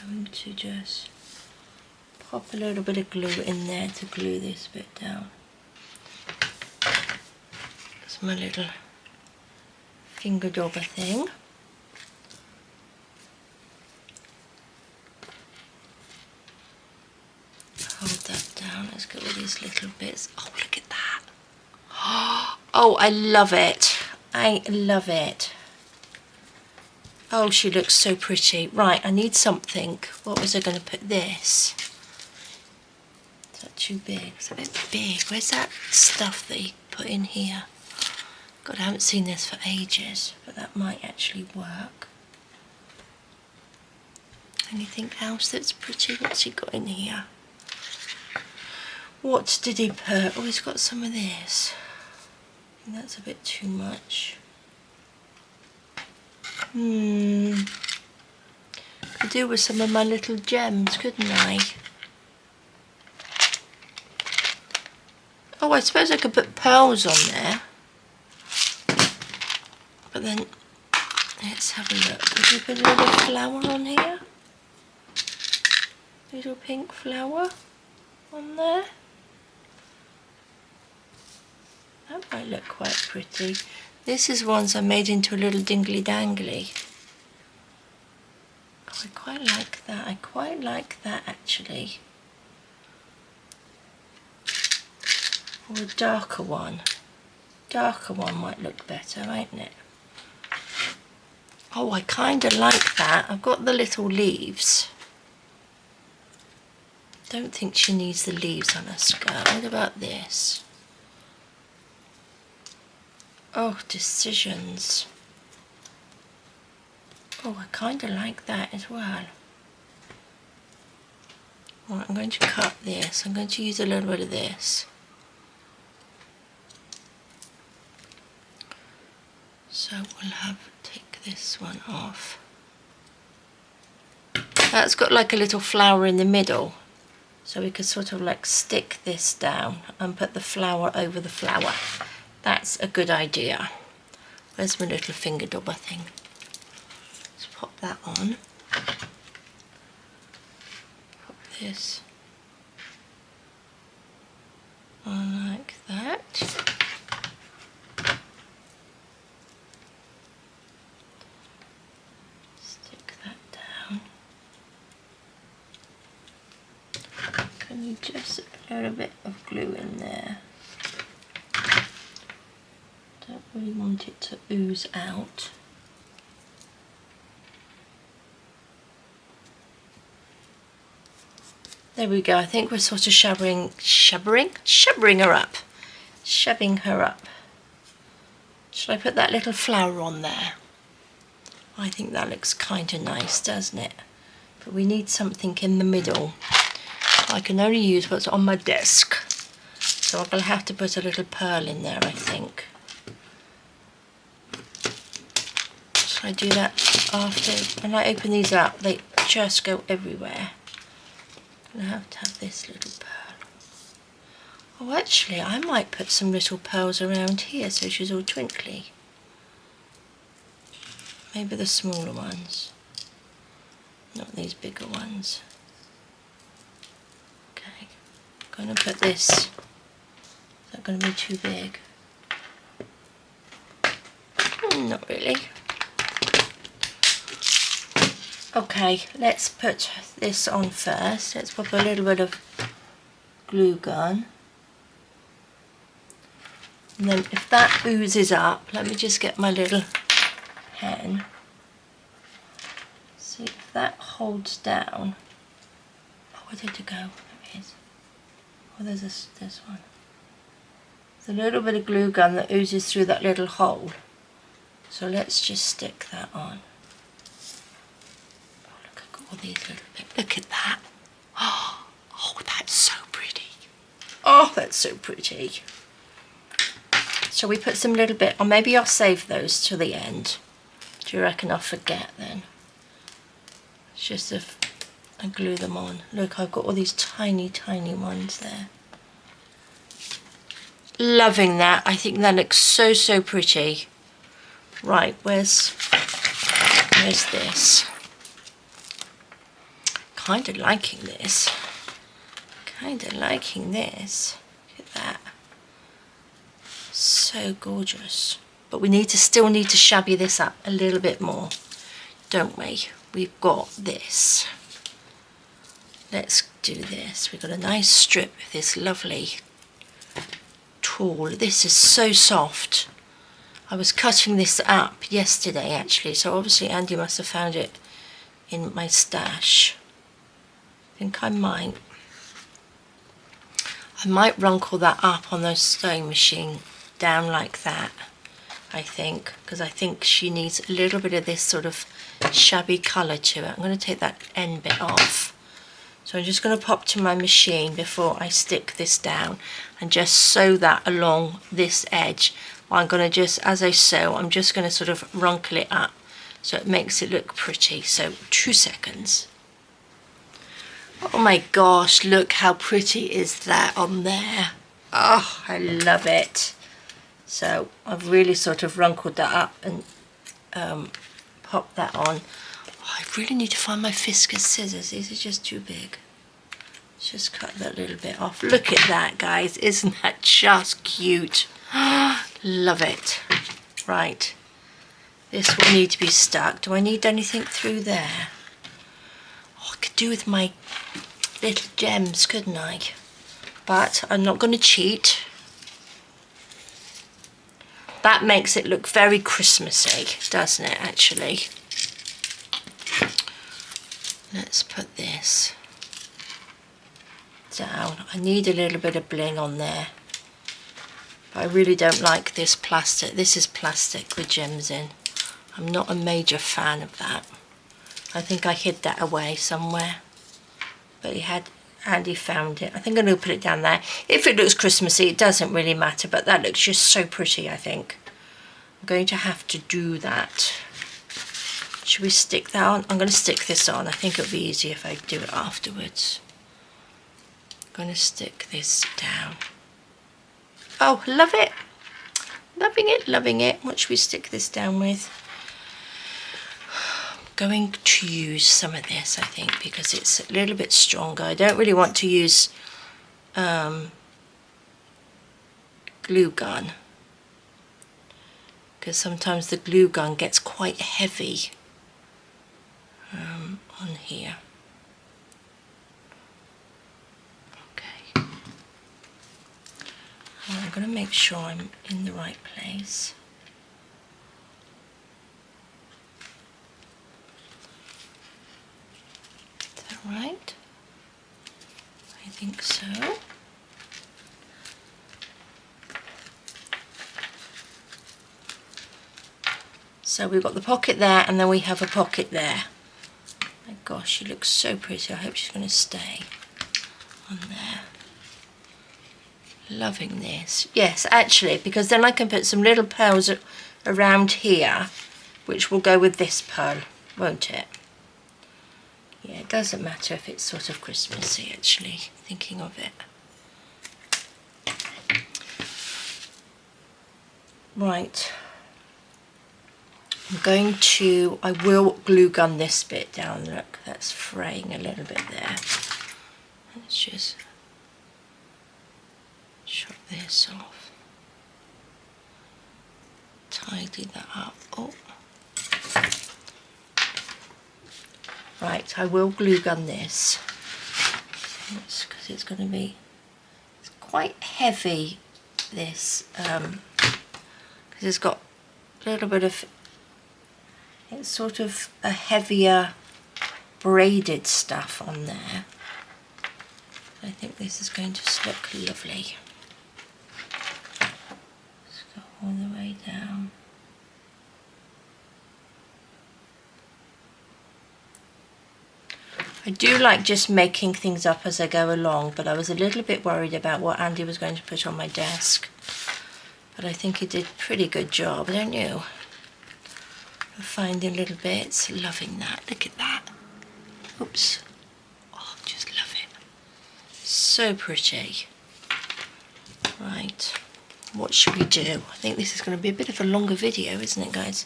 S1: going to just pop a little bit of glue in there to glue this bit down. It's my little finger dauber thing. Hold that down. Let's get all these little bits. Oh, look at that. Oh, I love it. I love it. Oh, she looks so pretty. Right, I need something. What was I going to put this? Is that too big? It's a bit big. Where's that stuff that you put in here? God, I haven't seen this for ages, but that might actually work. Anything else that's pretty? What's he got in here? What did he put? Oh, he's got some of this. I think that's a bit too much. Could do with some of my little gems, couldn't I? Oh, I suppose I could put pearls on there. But then, let's have a look. Could we put a little flower on here? Little pink flower on there. That might look quite pretty. This is ones I made into a little dingly dangly. Oh, I quite like that. I quite like that actually. Or a darker one. Darker one might look better, mightn't it? Oh, I kind of like that. I've got the little leaves. Don't think she needs the leaves on her skirt. What about this? Oh, decisions. Oh, I kind of like that as well. Right, I'm going to cut this. I'm going to use a little bit of this. So we'll take this one off. That's got like a little flower in the middle. So we could sort of like stick this down and put the flower over the flower. That's a good idea. Where's my little finger dauber thing? Let's pop that on. Pop this on like that. Stick that down. Can you just a little bit of glue in there? Don't really want it to ooze out. There we go. I think we're sort of shubbering her up. Shoving her up. Should I put that little flower on there? I think that looks kind of nice, doesn't it? But we need something in the middle. I can only use what's on my desk. So I'm going to have to put a little pearl in there, I think. Should I do that after? When I open these up, they just go everywhere. I'm going to have this little pearl. Oh, actually, I might put some little pearls around here so she's all twinkly. Maybe the smaller ones, not these bigger ones. Okay, I'm going to put this. Is that going to be too big? Not really. Okay, let's put this on first. Let's put a little bit of glue gun. And then if that oozes up, let me just get my little pen. See if that holds down. Oh, where did it go? There it is. Oh, there's this one. There's a little bit of glue gun that oozes through that little hole. So let's just stick that on. Oh, look, I've got all these little bits. Look at that. Oh, that's so pretty. Oh, that's so pretty. Shall we put some little bit, or maybe I'll save those till the end. Do you reckon I'll forget then? It's just if I glue them on. Look, I've got all these tiny, tiny ones there. Loving that. I think that looks so, so pretty. Right, where's this? kind of liking this. Kind of liking this. Look at that. So gorgeous. But we still need to shabby this up a little bit more, don't we? We've got this. Let's do this. We've got a nice strip of this lovely tulle. This is so soft. I was cutting this up yesterday actually, so obviously Andy must have found it in my stash. I think I might runkle that up on the sewing machine down like that, I think, because I think she needs a little bit of this sort of shabby colour to it. I'm going to take that end bit off. So I'm just going to pop to my machine before I stick this down and just sew that along this edge. I'm going to just, as I sew, I'm just going to sort of runkle it up so it makes it look pretty. So 2 seconds. Oh my gosh, look how pretty is that on there. Oh, I love it. So I've really sort of runkled that up and popped that on. Oh, I really need to find my Fiskars scissors. These are just too big. Let's just cut that little bit off. Look at that, guys. Isn't that just cute? Love it. Right. This will need to be stuck. Do I need anything through there? Oh, I could do with my little gems, couldn't I? But I'm not going to cheat. That makes it look very Christmassy, doesn't it, actually? Let's put this down. I need a little bit of bling on there. But I really don't like this plastic. This is plastic with gems in. I'm not a major fan of that. I think I hid that away somewhere. But Andy found it. I think I'm going to put it down there. If it looks Christmassy, it doesn't really matter, but that looks just so pretty, I think. I'm going to have to do that. Should we stick that on? I'm going to stick this on. I think it'll be easier if I do it afterwards. I'm going to stick this down. Oh, love it. Loving it, loving it. What should we stick this down with? Going to use some of this, I think, because it's a little bit stronger. I don't really want to use glue gun, because sometimes the glue gun gets quite heavy on here. Okay. Well, I'm going to make sure I'm in the right place. Right, I think so. So we've got the pocket there, and then we have a pocket there. My gosh, she looks so pretty. I hope she's going to stay on there. Loving this. Yes, actually, because then I can put some little pearls around here, which will go with this pearl, won't it? Yeah, it doesn't matter if it's sort of Christmassy, actually, thinking of it. Right. I will glue gun this bit down. Look, that's fraying a little bit there. Let's just chop this off. Tidy that up. Oh. Right, I will glue gun this because it's going to be quite heavy, this, because it's got a little bit of, it's sort of a heavier braided stuff on there. I think this is going to look lovely. Let's go all the way down. I do like just making things up as I go along, but I was a little bit worried about what Andy was going to put on my desk. But I think he did a pretty good job, don't you? Of finding little bits. Loving that. Look at that. Oops. Oh, just love it. So pretty. Right. What should we do? I think this is going to be a bit of a longer video, isn't it, guys?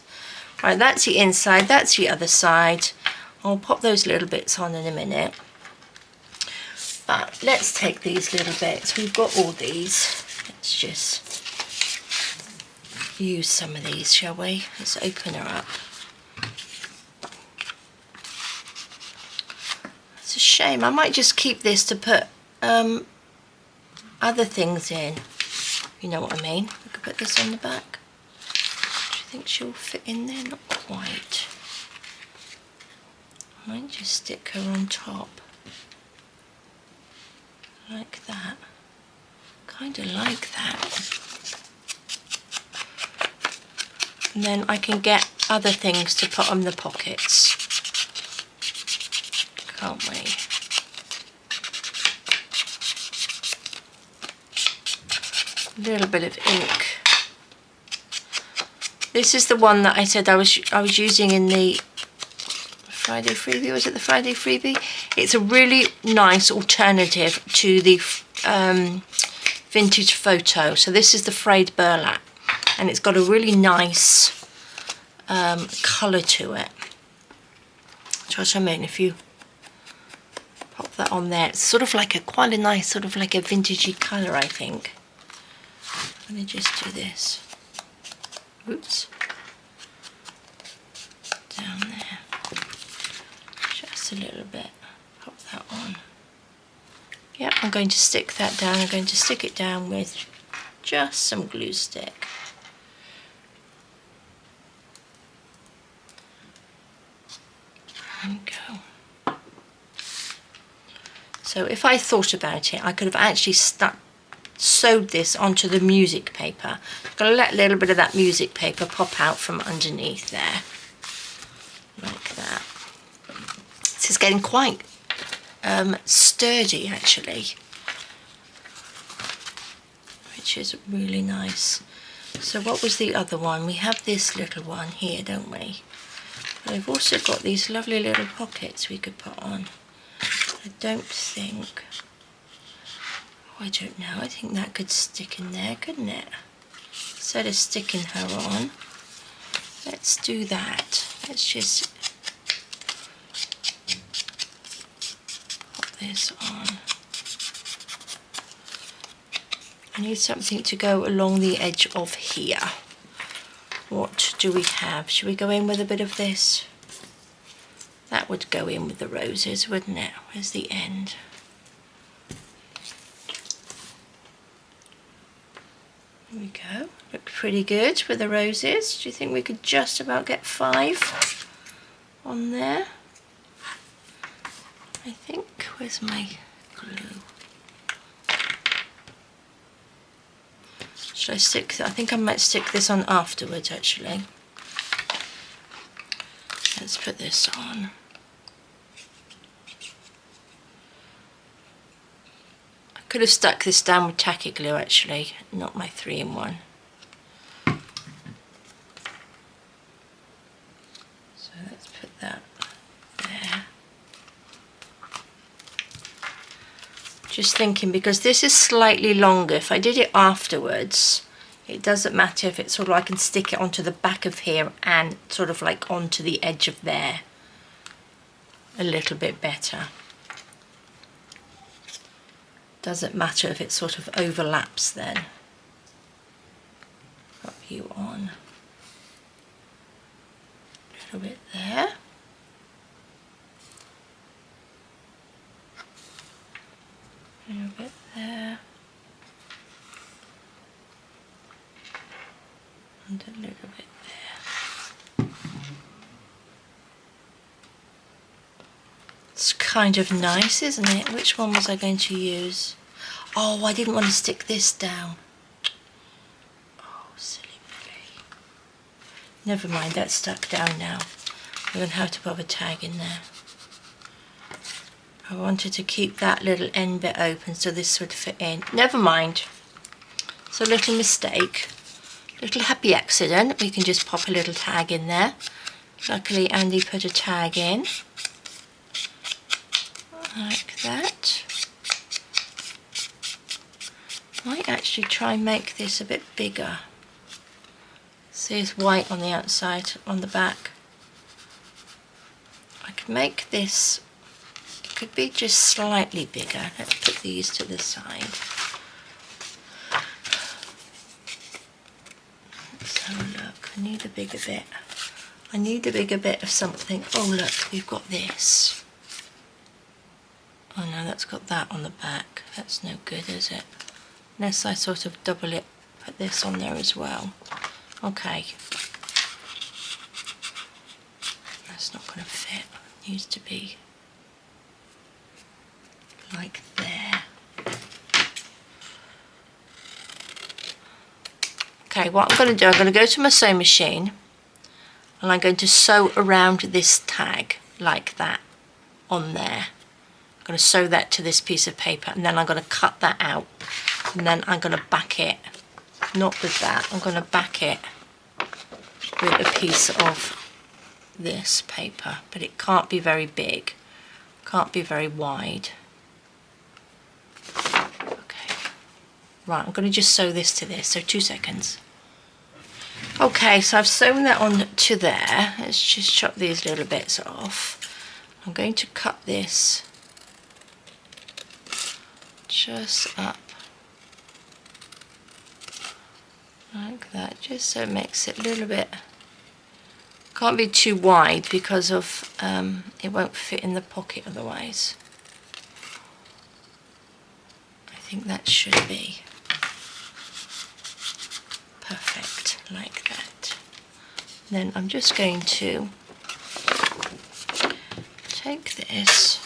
S1: Right, that's the inside. That's the other side. I'll pop those little bits on in a minute. But let's take these little bits. We've got all these. Let's just use some of these, shall we? Let's open her up. It's a shame. I might just keep this to put other things in. You know what I mean? We could put this on the back. Do you think she'll fit in there? Not quite. I might just stick her on top. Like that. Kind of like that. And then I can get other things to put on the pockets. Can't we? A little bit of ink. This is the one that I said I was using in the Friday Freebie. Was it the Friday Freebie? It's a really nice alternative to the vintage photo. So this is the frayed burlap, and it's got a really nice colour to it. So what I mean, if you pop that on there, it's sort of like quite a nice, sort of like a vintagey colour, I think. Let me just do this. Oops. Down there. Just a little bit. Pop that on. Yep, I'm going to stick that down. I'm going to stick it down with just some glue stick. There we go. So if I thought about it, I could have actually sewed this onto the music paper. I'm going to let a little bit of that music paper pop out from underneath there. Like that. This is getting quite sturdy actually, which is really nice. So what was the other one? We have this little one here, don't we? But I've also got these lovely little pockets we could put on. I don't think, I don't know, I think that could stick in there, couldn't it? Instead of sticking her on, let's do that. Let's just pop this on. I need something to go along the edge of here. What do we have? Should we go in with a bit of this? That would go in with the roses, wouldn't it? Where's the end? There we go. Looks pretty good with the roses. Do you think we could just about get 5 on there? I think. Where's my glue? Should I stick? I think I might stick this on afterwards actually. Let's put this on. I could have stuck this down with tacky glue actually, not my 3-in-1. So let's put that there. Just thinking, because this is slightly longer, if I did it afterwards, it doesn't matter if it's sort of, I can stick it onto the back of here and sort of like onto the edge of there a little bit better. Doesn't matter if it sort of overlaps then. Put you on a little bit there. A little bit there. And a little bit there. It's kind of nice, isn't it? Which one was I going to use? Oh, I didn't want to stick this down. Oh, silly me. Never mind, that's stuck down now. We're going to have to pop a tag in there. I wanted to keep that little end bit open so this would fit in. Never mind. It's a little mistake. Little happy accident. We can just pop a little tag in there. Luckily Andy put a tag in. Like that. Might actually try and make this a bit bigger. See, it's white on the outside, on the back. I can make this could be just slightly bigger. Let's put these to the side. Let's have a look. I need a bigger bit. I need a bigger bit of something. Oh look, we've got this. Oh no, that's got that on the back. That's no good, is it? Unless I sort of double it, put this on there as well. Okay. That's not going to fit. It needs to be like there. Okay, what I'm going to do, I'm going to go to my sewing machine and I'm going to sew around this tag like that on there. I'm going to sew that to this piece of paper and then I'm going to cut that out and then I'm going to back it, not with that, I'm going to back it with a piece of this paper, but it can't be very big, can't be very wide. Okay, right, I'm going to just sew this to this, so 2 seconds. Okay, so I've sewn that on to there. Let's just chop these little bits off. I'm going to cut this just up like that, just so it makes it a little bit, can't be too wide because of it won't fit in the pocket otherwise. I think that should be perfect like that. Then I'm just going to take this,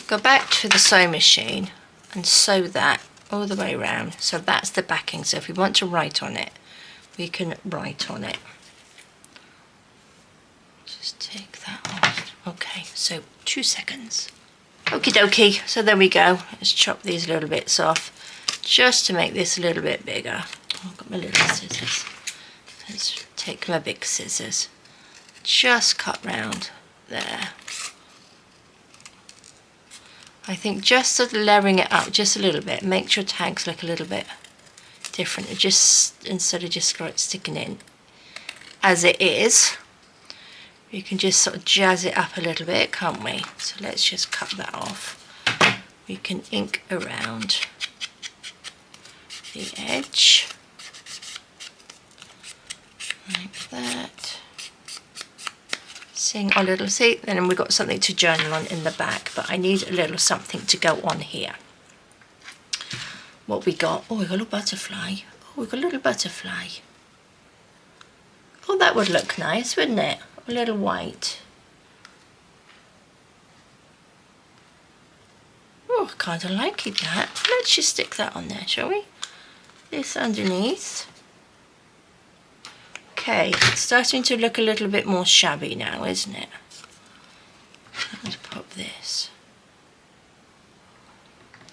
S1: go back to the sewing machine and sew that all the way around. So that's the backing, so if we want to write on it, we can write on it. Just take that off. Okay, so 2 seconds. Okie dokie, so there we go. Let's chop these little bits off just to make this a little bit bigger. I've got my little scissors. Let's take my big scissors. Just cut round there. I think just sort of layering it up just a little bit makes your tags look a little bit different. It just, instead of just like sticking in as it is, we can just sort of jazz it up a little bit, can't we? So let's just cut that off. We can ink around the edge like that. Sing our little, see, then we've got something to journal on in the back, but I need a little something to go on here. What we got? Oh, we got a little butterfly. Oh, we got a little butterfly. Oh, that would look nice, wouldn't it? A little white. Oh, I kind of like it, that. Let's just stick that on there, shall we? This underneath. Okay, it's starting to look a little bit more shabby now, isn't it? Let's pop this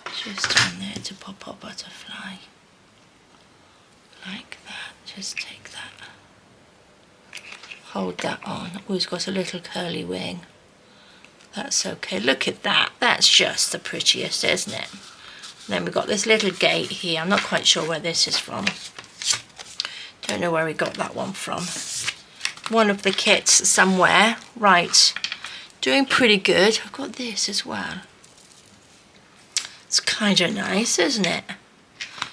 S1: just on there to pop our butterfly. Like that. Just take that. Hold that on. Oh, it's got a little curly wing. That's okay. Look at that. That's just the prettiest, isn't it? And then we've got this little gate here. I'm not quite sure where this is from. Don't know where we got that one from. One of the kits somewhere. Right. Doing pretty good. I've got this as well. It's kind of nice, isn't it?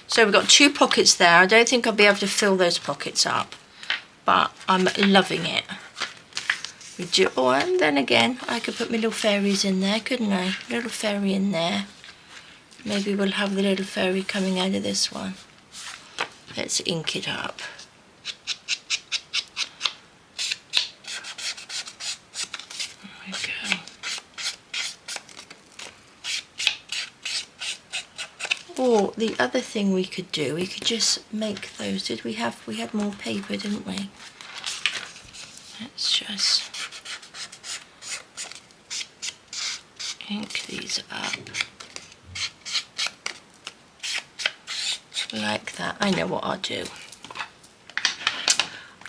S1: So we've got 2 pockets there. I don't think I'll be able to fill those pockets up, but I'm loving it. We do. Oh, and then again, I could put my little fairies in there, couldn't I? Little fairy in there. Maybe we'll have the little fairy coming out of this one. Let's ink it up. There we go. Or the other thing we could do, we could just make those. Did we have? We had more paper, didn't we? Let's just ink these up like that. I know what I'll do.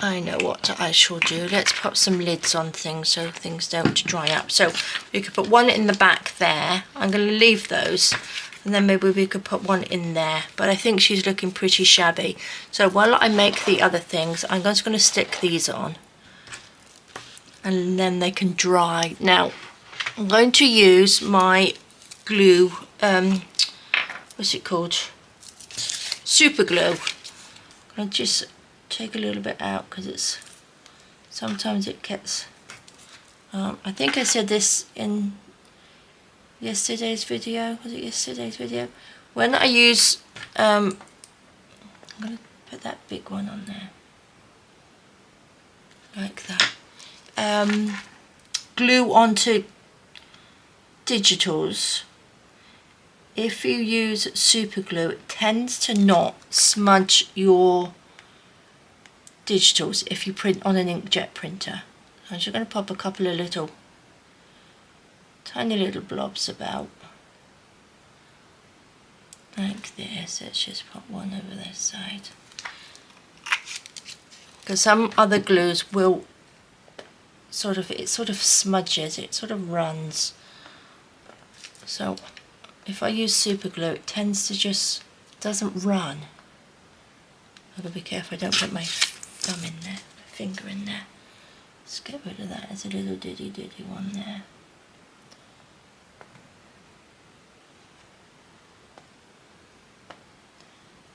S1: I know what I shall do. Let's put some lids on things so things don't dry up. So we could put one in the back there. I'm going to leave those, and then maybe we could put one in there. But I think she's looking pretty shabby. So while I make the other things, I'm just going to stick these on. and then they can dry. Now I'm going to use my glue, what's it called, super glue. I'll just take a little bit out because it's sometimes it gets, I think I said this in yesterday's video. Was it yesterday's video? When I use, I'm going to put that big one on there, like that. Glue onto digitals. If you use super glue, it tends to not smudge your digitals if you print on an inkjet printer. I'm just going to pop a couple of little, tiny little blobs about, like this. Let's just put one over this side. Because some other glues will it sort of smudges, it sort of runs. So if I use super glue, it tends to just, doesn't run. I've got to be careful I don't put my thumb in there, my finger in there. Let's get rid of that. There's a little diddy one there.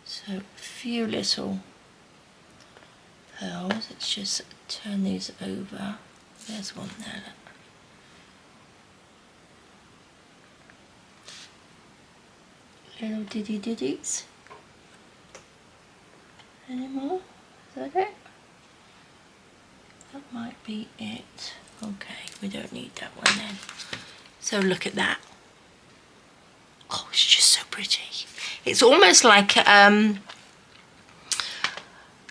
S1: So a few little pearls. Let's just turn these over. There's one there. Little diddies. Any more? Is that it? That might be it. Okay, we don't need that one then. So look at that. Oh, it's just so pretty. It's almost like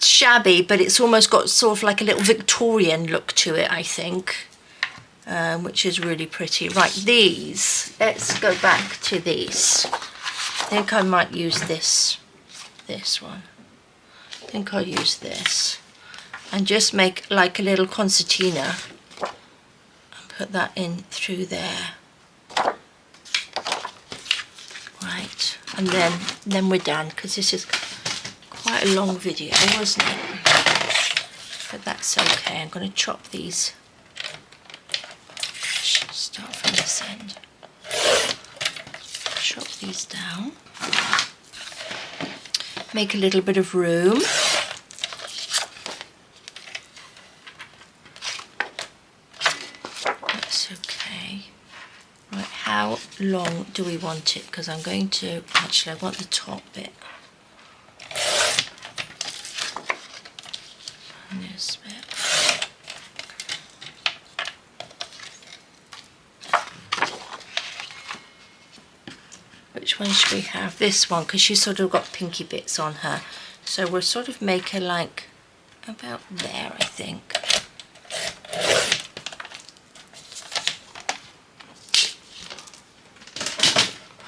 S1: shabby, but it's almost got sort of like a little Victorian look to it, I think, which is really pretty. Right, these, let's go back to these. I think I might use this one. I think I'll use this and just make like a little concertina and put that in through there. Right, and then we're done, because this is quite a long video, wasn't it? But that's okay. I'm going to chop these. Start from this end. Chop these down. Make a little bit of room. That's okay. Right, how long do we want it? Because I'm going to, actually I want the top bit. And this bit. Which one should we have? This one, because she's sort of got pinky bits on her. So we'll sort of make her like about there, I think.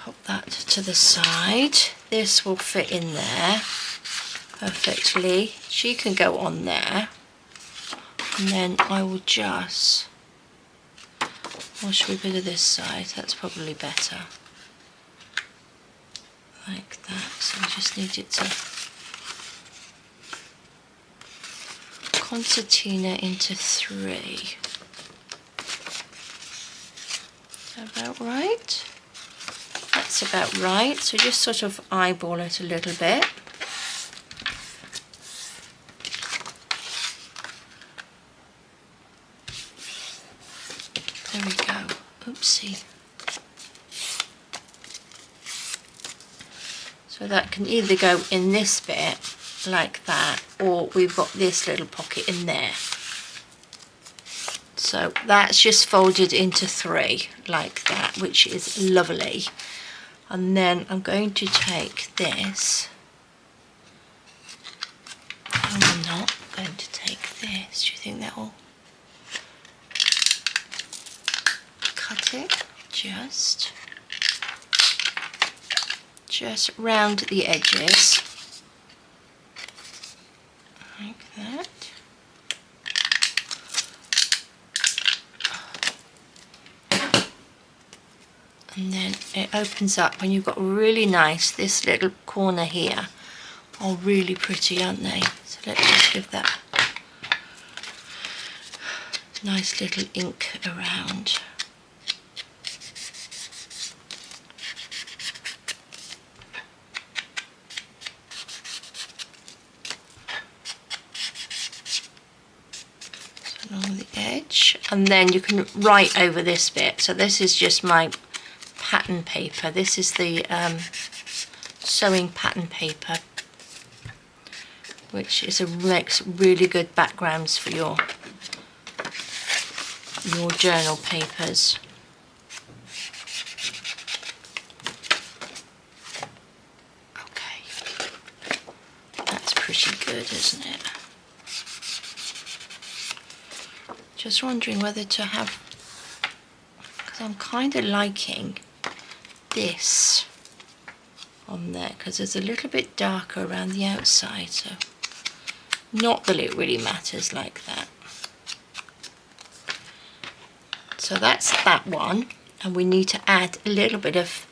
S1: Pop that to the side. This will fit in there perfectly. She can go on there. And then I will just, or should we put it this side? That's probably better. Like that. So I just need it to concertina into 3. Is that about right? That's about right. So just sort of eyeball it a little bit. There we go. Oopsie. So that can either go in this bit like that, or we've got this little pocket in there. So that's just folded into 3 like that, which is lovely. And then I'm going to take this. I'm not going to take this. Do you think that will cut it? Just round the edges, like that. And then it opens up when you've got really nice, this little corner here are really pretty, aren't they? So let's just give that nice little ink around. So along the edge, and then you can write over this bit. So this is just my pattern paper. This is the sewing pattern paper, which makes really good backgrounds for your journal papers. Okay, that's pretty good, isn't it? Just wondering whether to have, because I'm kind of liking this on there, because it's a little bit darker around the outside, so not that it really matters like that. So that's that one, and we need to add a little bit of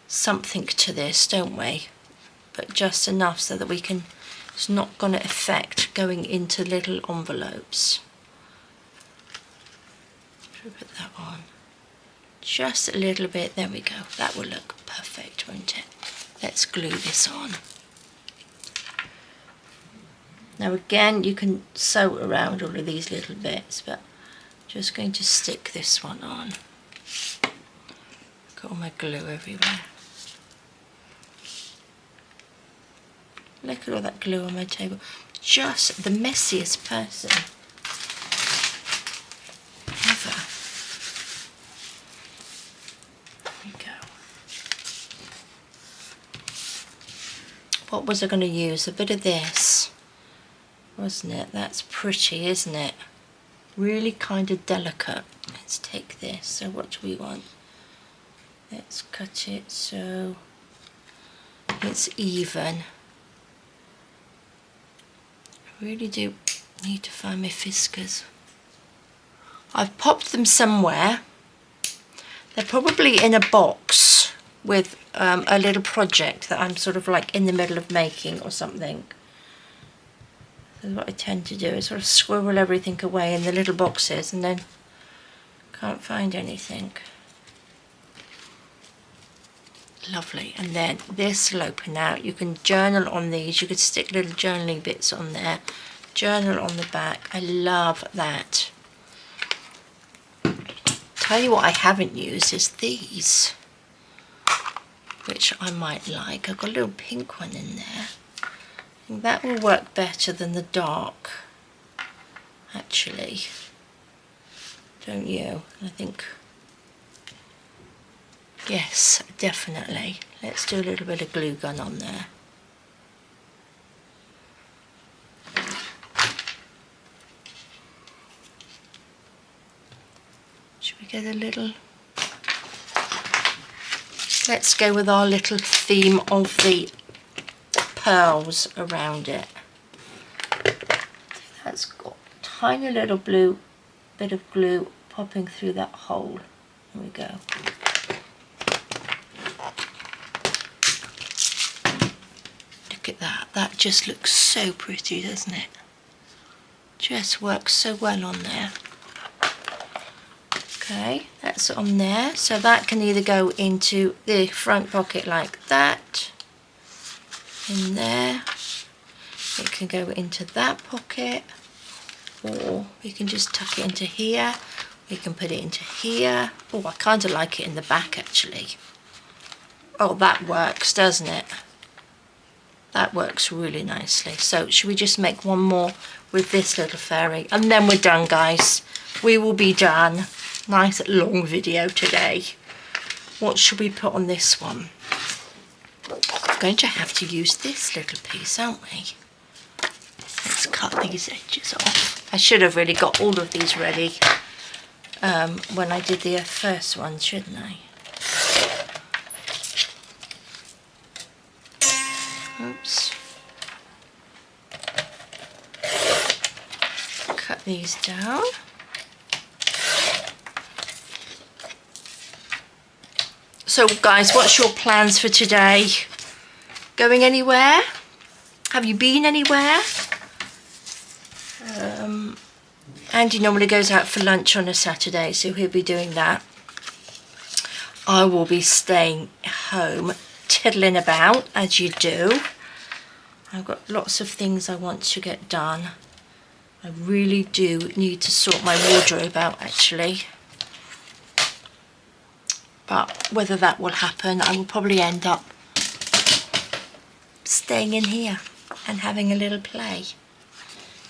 S1: something to this, don't we? But just enough so that we can, it's not going to affect going into little envelopes. Should we put that on? Just a little bit, there we go. That will look perfect, won't it? Let's glue this on. Now again, you can sew around all of these little bits, but just going to stick this one on. Got all my glue everywhere. Look at all that glue on my table. Just the messiest person ever. There we go. What was I going to use? A bit of this, wasn't it? That's pretty, isn't it? Really kind of delicate. Let's take this. So what do we want? Let's cut it so it's even. I really do need to find my fiskars. I've popped them somewhere. They're probably in a box with a little project that I'm sort of like in the middle of making or something. What I tend to do is sort of squirrel everything away in the little boxes and then can't find anything. Lovely. And then this will open out. You can journal on these. You could stick little journaling bits on there. Journal on the back. I love that. Tell you what I haven't used is these, which I might like. I've got a little pink one in there. That will work better than the dark, actually, don't you? I think, yes, definitely. Let's do a little bit of glue gun on there. Should we get a little, let's go with our little theme of the pearls around it. That's got a tiny little blue bit of glue popping through that hole. There we go. Look at that. That just looks so pretty, doesn't it? Just works so well on there. Okay, that's on there. So that can either go into the front pocket like that, in there, it can go into that pocket, or we can just tuck it into here. We can put it into here. Oh, I kind of like it in the back actually. Oh, that works, doesn't it? That works really nicely. So should we just make one more with this little fairy and then we're done, guys. We will be done. Nice long video today. What should we put on this one? We're going to have to use this little piece, aren't we? Let's cut these edges off. I should have really got all of these ready when I did the first one, shouldn't I? Oops. Cut these down. So guys, what's your plans for today? Going anywhere? Have you been anywhere? Andy normally goes out for lunch on a Saturday, so he'll be doing that. I will be staying home, tiddling about, as you do. I've got lots of things I want to get done. I really do need to sort my wardrobe out, actually. But whether that will happen, I will probably end up staying in here and having a little play.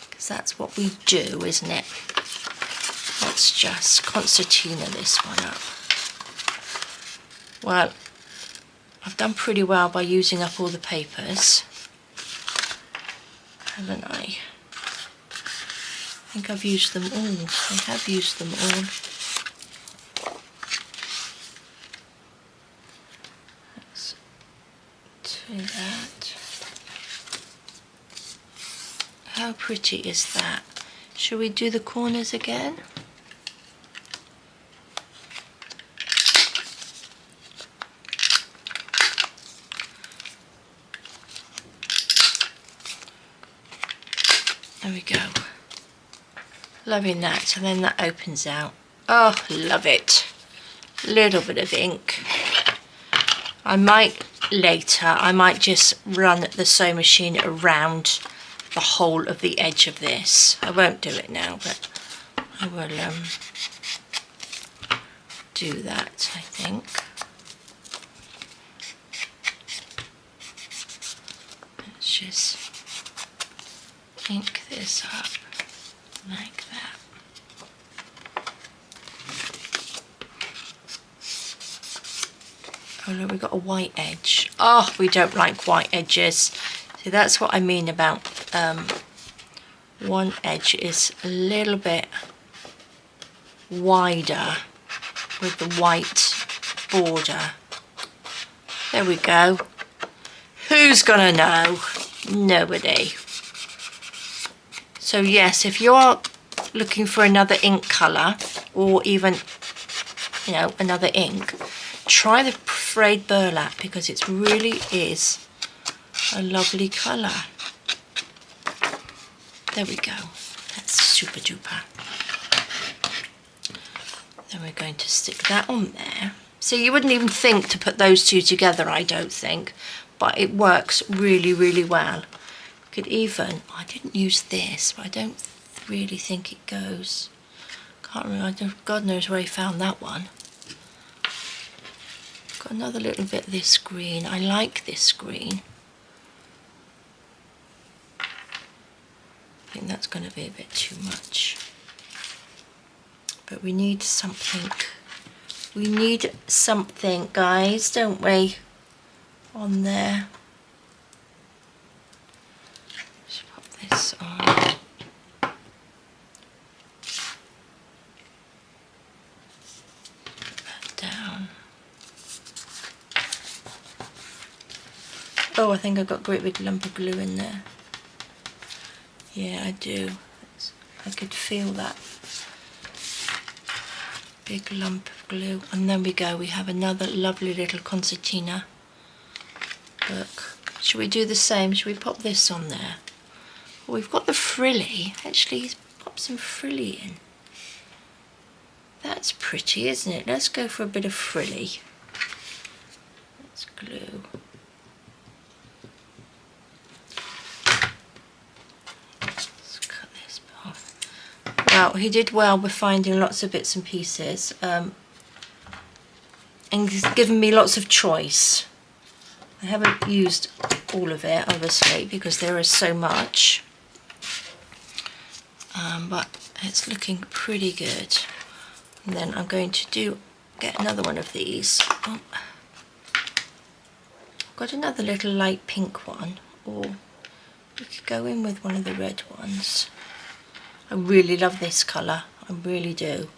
S1: Because that's what we do, isn't it? Let's just concertina this one up. Well, I've done pretty well by using up all the papers, haven't I? I think I've used them all. I have used them all. Let's do that. How pretty is that? Shall we do the corners again? There we go. Loving that. And then that opens out. Oh, love it. Little bit of ink. I might just run the sewing machine around the whole of the edge of this. I won't do it now, but I will do that, I think. Let's just ink this up like that. Oh look, we've got a white edge. Oh, we don't like white edges. So that's what I mean about one edge is a little bit wider with the white border. There we go. Who's gonna know? Nobody. So yes, if you're looking for another ink colour or even, you know, another ink, try the frayed burlap because it really is a lovely colour. There we go. That's super duper. Then we're going to stick that on there. So you wouldn't even think to put those two together, I don't think, but it works really, really well. Could even, I didn't use this, but I don't really think it goes. Can't remember, God knows where I found that one. Got another little bit of this green. I like this green. I think that's going to be a bit too much. But we need something. We need something, guys, don't we? On there. Just pop this on. Put that down. Oh, I think I've got a great big lump of glue in there. Yeah, I do. I could feel that big lump of glue. And then we go. We have another lovely little concertina book. Should we do the same? Should we pop this on there? Well, we've got the frilly. Actually, pop some frilly in. That's pretty, isn't it? Let's go for a bit of frilly. Let's glue. Well, he did well with finding lots of bits and pieces, and he's given me lots of choice. I haven't used all of it, obviously, because there is so much, but it's looking pretty good. And then I'm going to get another one of these. Oh. I've got another little light pink one, or we could go in with one of the red ones. I really love this colour, I really do.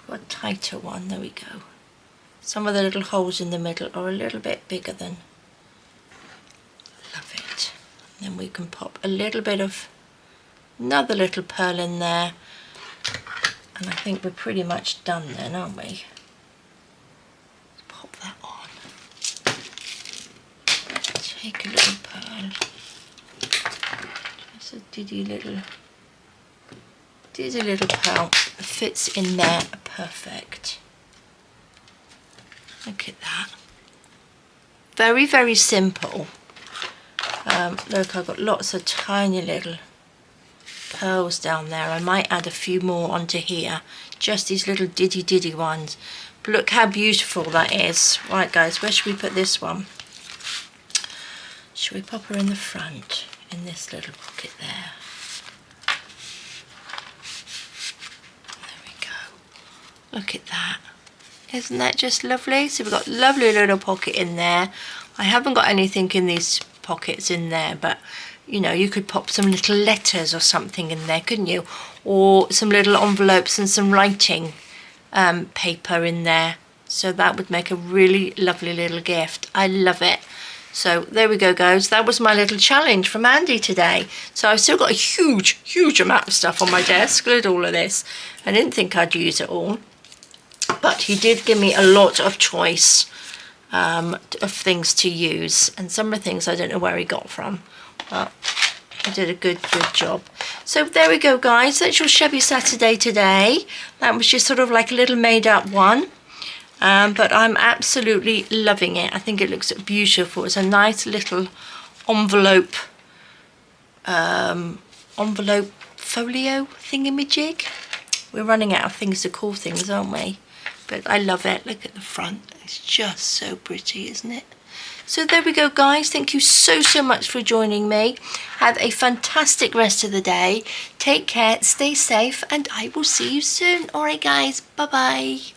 S1: Got a tighter one, there we go. Some of the little holes in the middle are a little bit bigger than. Love it. And then we can pop a little bit of another little pearl in there. And I think we're pretty much done then, aren't we? Let's pop that on. Take a little pearl. A diddy little Did a little pearl, fits in there perfect. Look at that. Very, very simple. Look, I've got lots of tiny little pearls down there. I might add a few more onto here, just these little diddy ones. But look how beautiful that is. Right guys, where should we put this one? Should we pop her in the front, in this little pocket there? There we go. Look at that. Isn't that just lovely? So we've got a lovely little pocket in there. I haven't got anything in these pockets in there, but you know, you could pop some little letters or something in there, couldn't you? Or some little envelopes and some writing paper in there. So that would make a really lovely little gift. I love it. So there we go, guys. That was my little challenge from Andy today. So I've still got a huge amount of stuff on my desk. Look at all of this. I didn't think I'd use it all, but he did give me a lot of choice of things to use, and some of the things I don't know where he got from, but he did a good job. So there we go, guys. That's your Shabby Saturday today. That was just sort of like a little made up one, but I'm absolutely loving it. I think it looks beautiful. It's a nice little envelope folio thingamajig. We're running out of things to call things, aren't we? But I love it. Look at the front. It's just so pretty, isn't it? So there we go, guys. Thank you so much for joining me. Have a fantastic rest of the day. Take care, stay safe, and I will see you soon. All right, guys. Bye-bye.